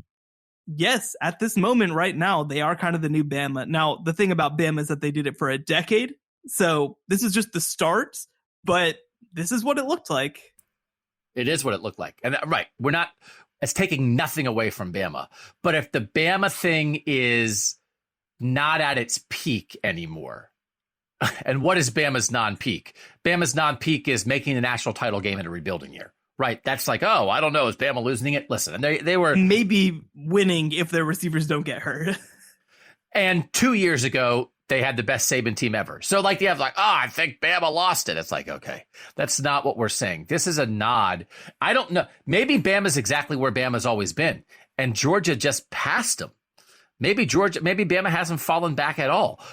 yes, at this moment right now, they are kind of the new Bama. Now, the thing about Bama is that they did it for a decade. So this is just the start, but this is what it looked like.
It is what it looked like. And right, it's taking nothing away from Bama. But if the Bama thing is not at its peak anymore, and what is Bama's non-peak? Bama's non-peak is making the national title game in a rebuilding year. Right. That's like, oh, I don't know. Is Bama losing it? Listen, and they were
maybe winning if their receivers don't get hurt.
And 2 years ago, they had the best Saban team ever. So like, you have like, oh, I think Bama lost it. It's like, okay, that's not what we're saying. This is a nod. I don't know. Maybe Bama's exactly where Bama's always been. And Georgia just passed them. Maybe Bama hasn't fallen back at all.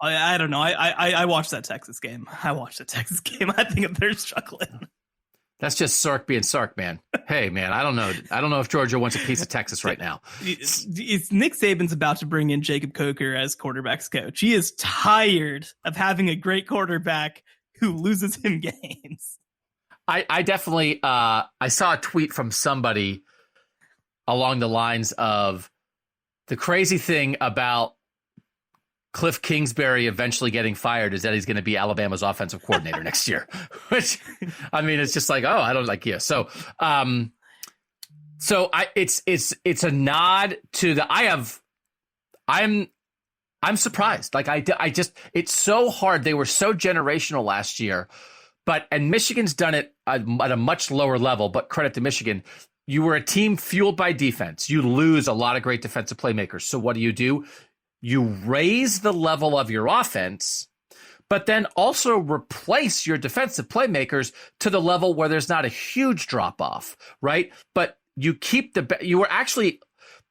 I don't know. I watched that Texas game. I think they're struggling.
That's just Sark being Sark, man. Hey, man, I don't know. I don't know if Georgia wants a piece of Texas right now.
It's Nick Saban's about to bring in Jacob Coker as quarterback's coach. He is tired of having a great quarterback who loses him games.
I definitely I saw a tweet from somebody along the lines of the crazy thing about Cliff Kingsbury eventually getting fired is that he's going to be Alabama's offensive coordinator next year, which, I mean, it's just like, oh, I don't like, yeah. So, it's a nod to the, I'm surprised. Like I just, it's so hard. They were so generational last year, and Michigan's done it at a much lower level, but credit to Michigan. You were a team fueled by defense. You lose a lot of great defensive playmakers. So what do? You raise the level of your offense, but then also replace your defensive playmakers to the level where there's not a huge drop off, right? But you keep you were actually,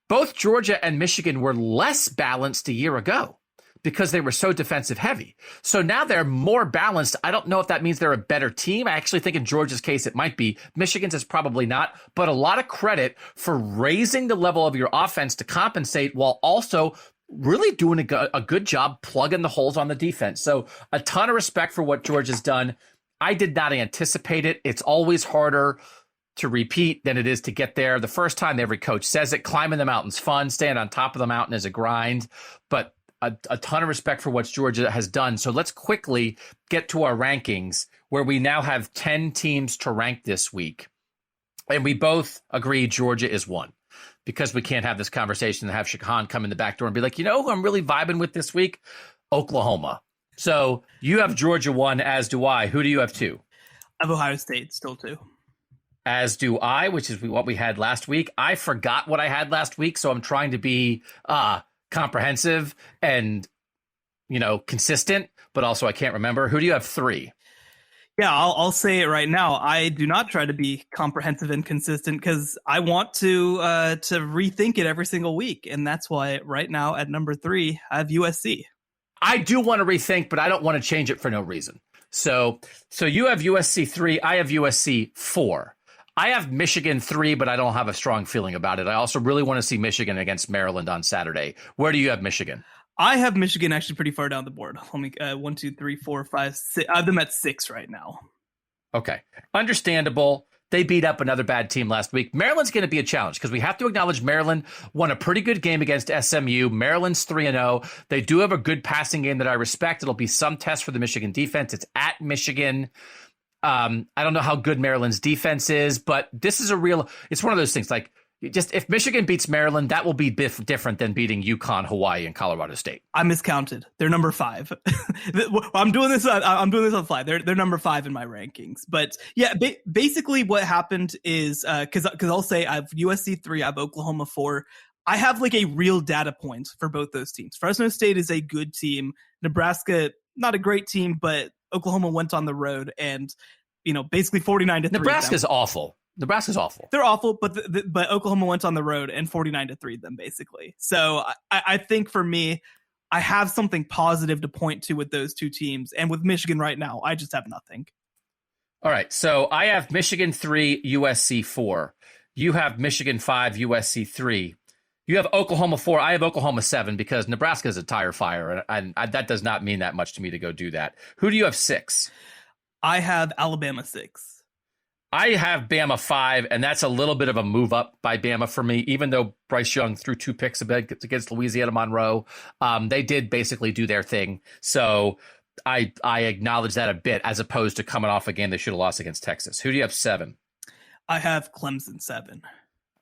both Georgia and Michigan were less balanced a year ago because they were so defensive heavy. So now they're more balanced. I don't know if that means they're a better team. I actually think in Georgia's case, it might be. Michigan's is probably not, but a lot of credit for raising the level of your offense to compensate while also really doing a good job plugging the holes on the defense. So a ton of respect for what Georgia's done. I did not anticipate it. It's always harder to repeat than it is to get there. The first time every coach says it, climbing the mountain's fun, staying on top of the mountain is a grind, but a ton of respect for what Georgia has done. So let's quickly get to our rankings, where we now have 10 teams to rank this week. And we both agree Georgia is one, because we can't have this conversation and have Shehan come in the back door and be like, you know who I'm really vibing with this week? Oklahoma. So you have Georgia 1, as do I. Who do you have 2?
I have Ohio State still 2.
As do I, which is what we had last week. I forgot what I had last week, so I'm trying to be comprehensive and, consistent, but also I can't remember. Who do you have 3?
Yeah, I'll say it right now. I do not try to be comprehensive and consistent because I want to rethink it every single week. And that's why right now at number 3, I have USC.
I do want to rethink, but I don't want to change it for no reason. So you have USC 3. I have USC 4. I have Michigan 3, but I don't have a strong feeling about it. I also really want to see Michigan against Maryland on Saturday. Where do you have Michigan?
I have Michigan actually pretty far down the board. Let me 1, 2, 3, 4, 5, 6. I have them at 6 right now.
Okay. Understandable. They beat up another bad team last week. Maryland's going to be a challenge because we have to acknowledge Maryland won a pretty good game against SMU. Maryland's 3-0. They do have a good passing game that I respect. It'll be some test for the Michigan defense. It's at Michigan. I don't know how good Maryland's defense is, but this is it's one of those things like, just if Michigan beats Maryland, that will be different than beating UConn, Hawaii, and Colorado State.
I miscounted. They're number 5. I'm doing this on the fly. They're number 5 in my rankings. But yeah, basically what happened is because I'll say I have USC 3, I have Oklahoma 4. I have like a real data point for both those teams. Fresno State is a good team. Nebraska, not a great team, but Oklahoma went on the road and basically 49-3.
Nebraska's awful. Nebraska's awful.
They're awful, but Oklahoma went on the road and 49-3 them basically. So I think for me, I have something positive to point to with those two teams, and with Michigan right now, I just have nothing.
All right, so I have Michigan 3, USC 4. You have Michigan 5, USC 3. You have Oklahoma 4. I have Oklahoma 7 because Nebraska is a tire fire, and that does not mean that much to me to go do that. Who do you have 6?
I have Alabama 6.
I have Bama 5, and that's a little bit of a move up by Bama for me, even though Bryce Young threw 2 picks against Louisiana Monroe. They did basically do their thing. So I acknowledge that a bit, as opposed to coming off a game they should have lost against Texas. Who do you have 7?
I have Clemson 7.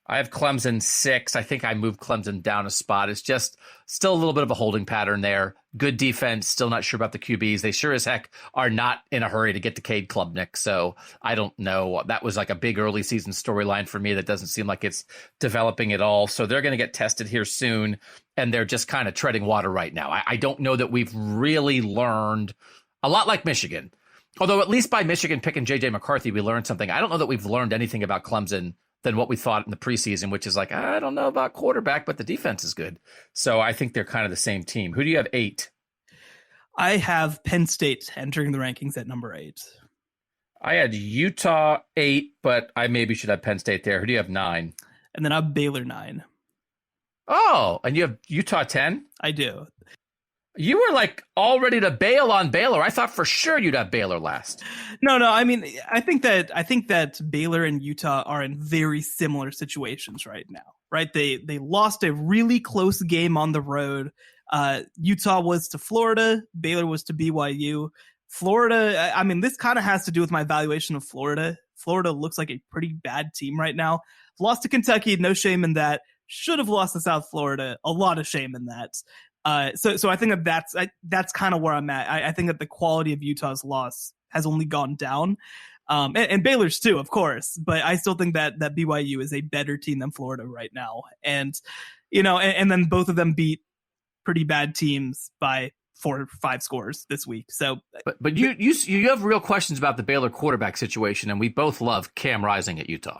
I have Clemson 6. I think I moved Clemson down a spot. It's just still a little bit of a holding pattern there. Good defense. Still not sure about the QBs. They sure as heck are not in a hurry to get to Cade Klubnik. So I don't know. That was like a big early season storyline for me that doesn't seem like it's developing at all. So they're going to get tested here soon. And they're just kind of treading water right now. I don't know that we've really learned a lot like Michigan. Although at least by Michigan picking J.J. McCarthy, we learned something. I don't know that we've learned anything about Clemson than what we thought in the preseason, which is like, I don't know about quarterback, but the defense is good. So I think they're kind of the same team. Who do you have 8?
I have Penn State entering the rankings at number 8.
I had Utah 8, but I maybe should have Penn State there. Who do you have 9?
And then I have Baylor 9.
Oh, and you have Utah 10?
I do.
You were like all ready to bail on Baylor. I thought for sure you'd have Baylor last.
No. I mean, I think that Baylor and Utah are in very similar situations right now. Right? They lost a really close game on the road. Utah was to Florida. Baylor was to BYU. Florida. I mean, this kind of has to do with my evaluation of Florida. Florida looks like a pretty bad team right now. Lost to Kentucky. No shame in that. Should have lost to South Florida. A lot of shame in that. So I think that's kind of where I'm at. I think that the quality of Utah's loss has only gone down, and Baylor's too, of course. But I still think that BYU is a better team than Florida right now, and and then both of them beat pretty bad teams by 4 or 5 scores this week. So,
but you have real questions about the Baylor quarterback situation, and we both love Cam Rising at Utah.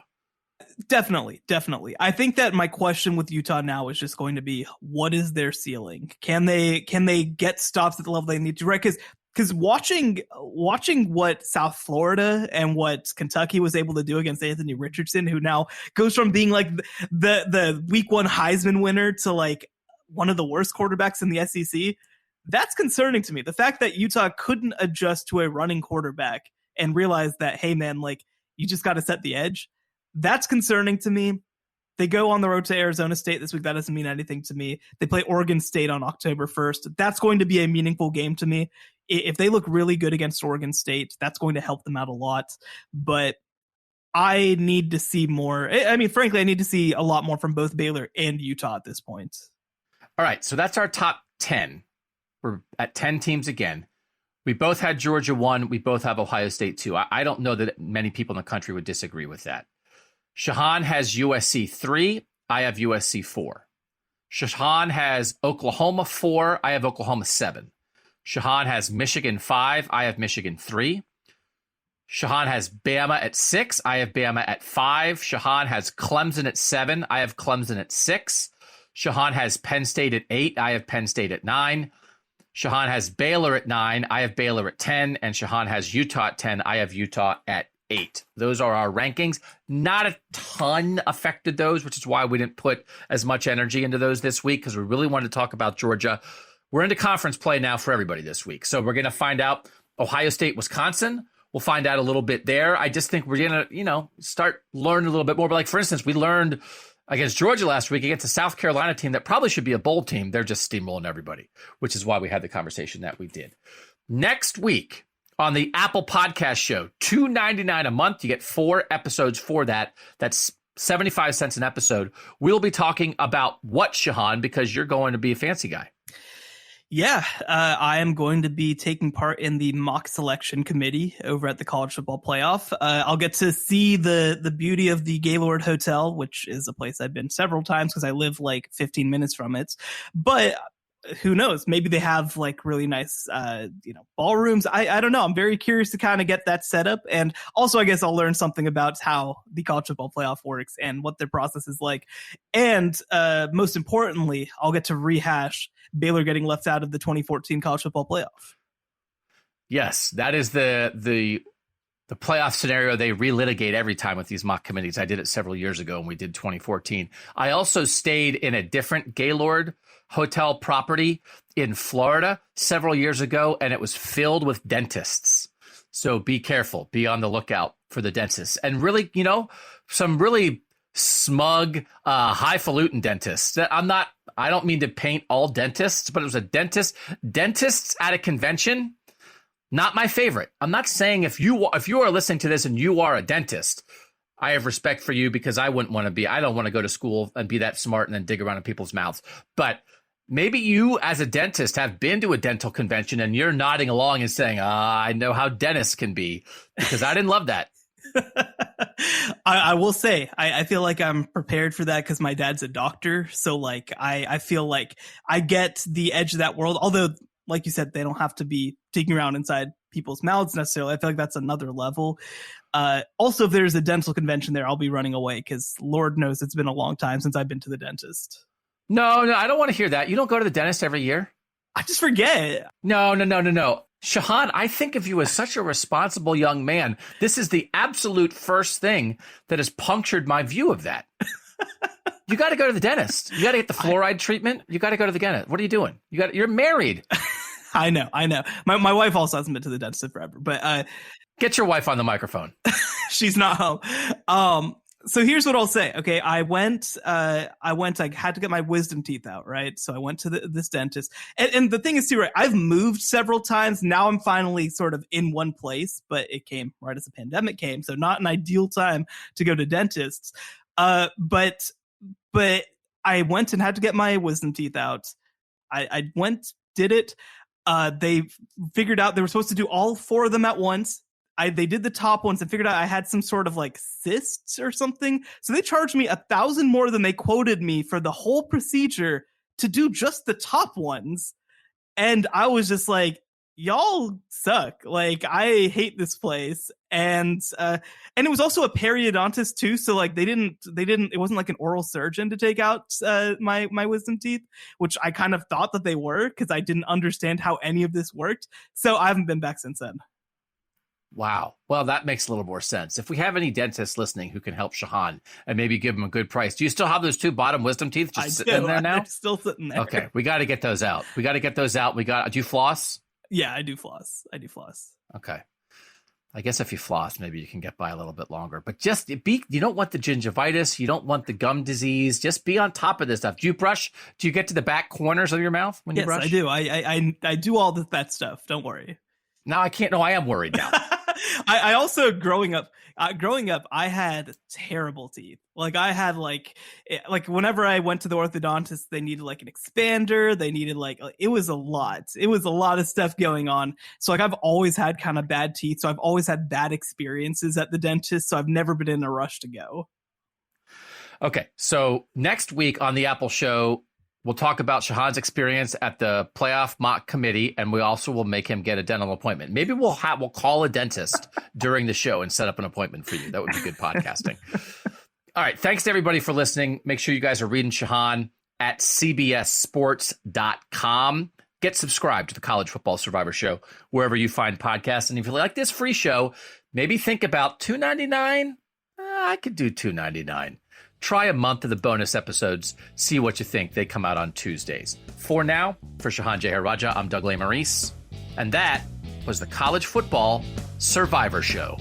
Definitely. I think that my question with Utah now is just going to be, what is their ceiling? Can they get stops at the level they need to? Right? Because watching what South Florida and what Kentucky was able to do against Anthony Richardson, who now goes from being like the week 1 Heisman winner to like one of the worst quarterbacks in the SEC, that's concerning to me. The fact that Utah couldn't adjust to a running quarterback and realize that, hey man, like you just got to set the edge. That's concerning to me. They go on the road to Arizona State this week. That doesn't mean anything to me. They play Oregon State on October 1st. That's going to be a meaningful game to me. If they look really good against Oregon State, that's going to help them out a lot. But I need to see more. I mean, frankly, I need to see a lot more from both Baylor and Utah at this point.
All right, so that's our top 10. We're at 10 teams again. We both had Georgia 1. We both have Ohio State 2. I don't know that many people in the country would disagree with that. Shehan has USC 3. I have USC 4. Shehan has Oklahoma 4. I have Oklahoma 7. Shehan has Michigan 5. I have Michigan 3. Shehan has Bama at 6. I have Bama at 5. Shehan has Clemson at 7. I have Clemson at 6. Shehan has Penn State at 8. I have Penn State at 9. Shehan has Baylor at 9. I have Baylor at 10. And Shehan has Utah at 10. I have Utah at 8. Those are our rankings. Not a ton affected those, which is why we didn't put as much energy into those this week, because we really wanted to talk about Georgia. We're into conference play now for everybody this week. So we're going to find out Ohio State, Wisconsin. We'll find out a little bit there. I just think we're going to, start learning a little bit more. But like, for instance, we learned against Georgia last week against a South Carolina team that probably should be a bowl team. They're just steamrolling everybody, which is why we had the conversation that we did. Next week, on the Apple Podcast Show, $2.99 a month. You get 4 episodes for that. That's 75 cents an episode. We'll be talking about what, Shehan, because you're going to be a fancy guy.
Yeah, I am going to be taking part in the mock selection committee over at the College Football Playoff. I'll get to see the beauty of the Gaylord Hotel, which is a place I've been several times because I live like 15 minutes from it. But who knows? Maybe they have like really nice, ballrooms. I don't know. I'm very curious to kind of get that set up. And also, I guess I'll learn something about how the College Football Playoff works and what their process is like. And most importantly, I'll get to rehash Baylor getting left out of the 2014 College Football Playoff.
Yes, that is the playoff scenario they relitigate every time with these mock committees. I did it several years ago when we did 2014. I also stayed in a different Gaylord hotel property in Florida several years ago, and it was filled with dentists. So be careful. Be on the lookout for the dentists. And really, some really smug, highfalutin dentists. I don't mean to paint all dentists, but it was a dentist. Dentists at a convention, not my favorite. I'm not saying if you are listening to this and you are a dentist, I have respect for you because I don't want to go to school and be that smart and then dig around in people's mouths. But maybe you as a dentist have been to a dental convention and you're nodding along and saying, I know how dentists can be, because I didn't love that.
I will say, I feel like I'm prepared for that because my dad's a doctor. So like, I feel like I get the edge of that world. Although, like you said, they don't have to be digging around inside people's mouths necessarily. I feel like that's another level. Also, if there's a dental convention there, I'll be running away because Lord knows it's been a long time since I've been to the dentist.
No, I don't want to hear that. You don't go to the dentist every year?
I just forget.
No. Shehan, I think of you as such a responsible young man. This is the absolute first thing that has punctured my view of that. You got to go to the dentist. You got to get the fluoride treatment. You got to go to the dentist. What are you doing? You're married.
I know. My wife also hasn't been to the dentist in forever, but
get your wife on the microphone.
She's not home. So here's what I'll say. Okay, I had to get my wisdom teeth out, right? So I went to this dentist. And the thing is too, right, I've moved several times. Now I'm finally sort of in one place, but it came right as the pandemic came. So not an ideal time to go to dentists. But I went and had to get my wisdom teeth out. I went, did it. They figured out they were supposed to do all 4 of them at once. They did the top ones and figured out I had some sort of like cysts or something. So they charged me $1,000 more than they quoted me for the whole procedure to do just the top ones. And I was just like, y'all suck. Like, I hate this place. And it was also a periodontist too. So like it wasn't like an oral surgeon to take out my wisdom teeth, which I kind of thought that they were because I didn't understand how any of this worked. So I haven't been back since then.
Wow. Well, that makes a little more sense. If we have any dentists listening who can help Shehan and maybe give him a good price, do you still have those 2 bottom wisdom teeth just sitting in there now?
They're still sitting there.
Okay. We got to get those out. Do you floss?
Yeah, I do floss.
Okay. I guess if you floss, maybe you can get by a little bit longer. But just you don't want the gingivitis. You don't want the gum disease. Just be on top of this stuff. Do you brush? Do you get to the back corners of your mouth when you brush?
Yes, I do. I do all that stuff. Don't worry.
No, I can't. No, I am worried now.
I also growing up, I had terrible teeth. Like I had like whenever I went to the orthodontist, they needed like an expander. They needed it was a lot. It was a lot of stuff going on. So like I've always had kind of bad teeth. So I've always had bad experiences at the dentist. So I've never been in a rush to go.
Okay. So next week on the Apple Show, we'll talk about Shehan's experience at the playoff mock committee, and we also will make him get a dental appointment. Maybe we'll call a dentist during the show and set up an appointment for you. That would be good podcasting. All right. Thanks to everybody for listening. Make sure you guys are reading Shehan at cbssports.com. Get subscribed to the College Football Survivor Show wherever you find podcasts. And if you like this free show, maybe think about $2.99. I could do $2.99. Try a month of the bonus episodes. See what you think. They come out on Tuesdays. For now, for Shehan Jeyarajah, I'm Doug Lesmerises. And that was the College Football Survivor Show.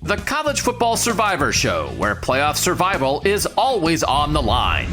The College Football Survivor Show, where playoff survival is always on the line.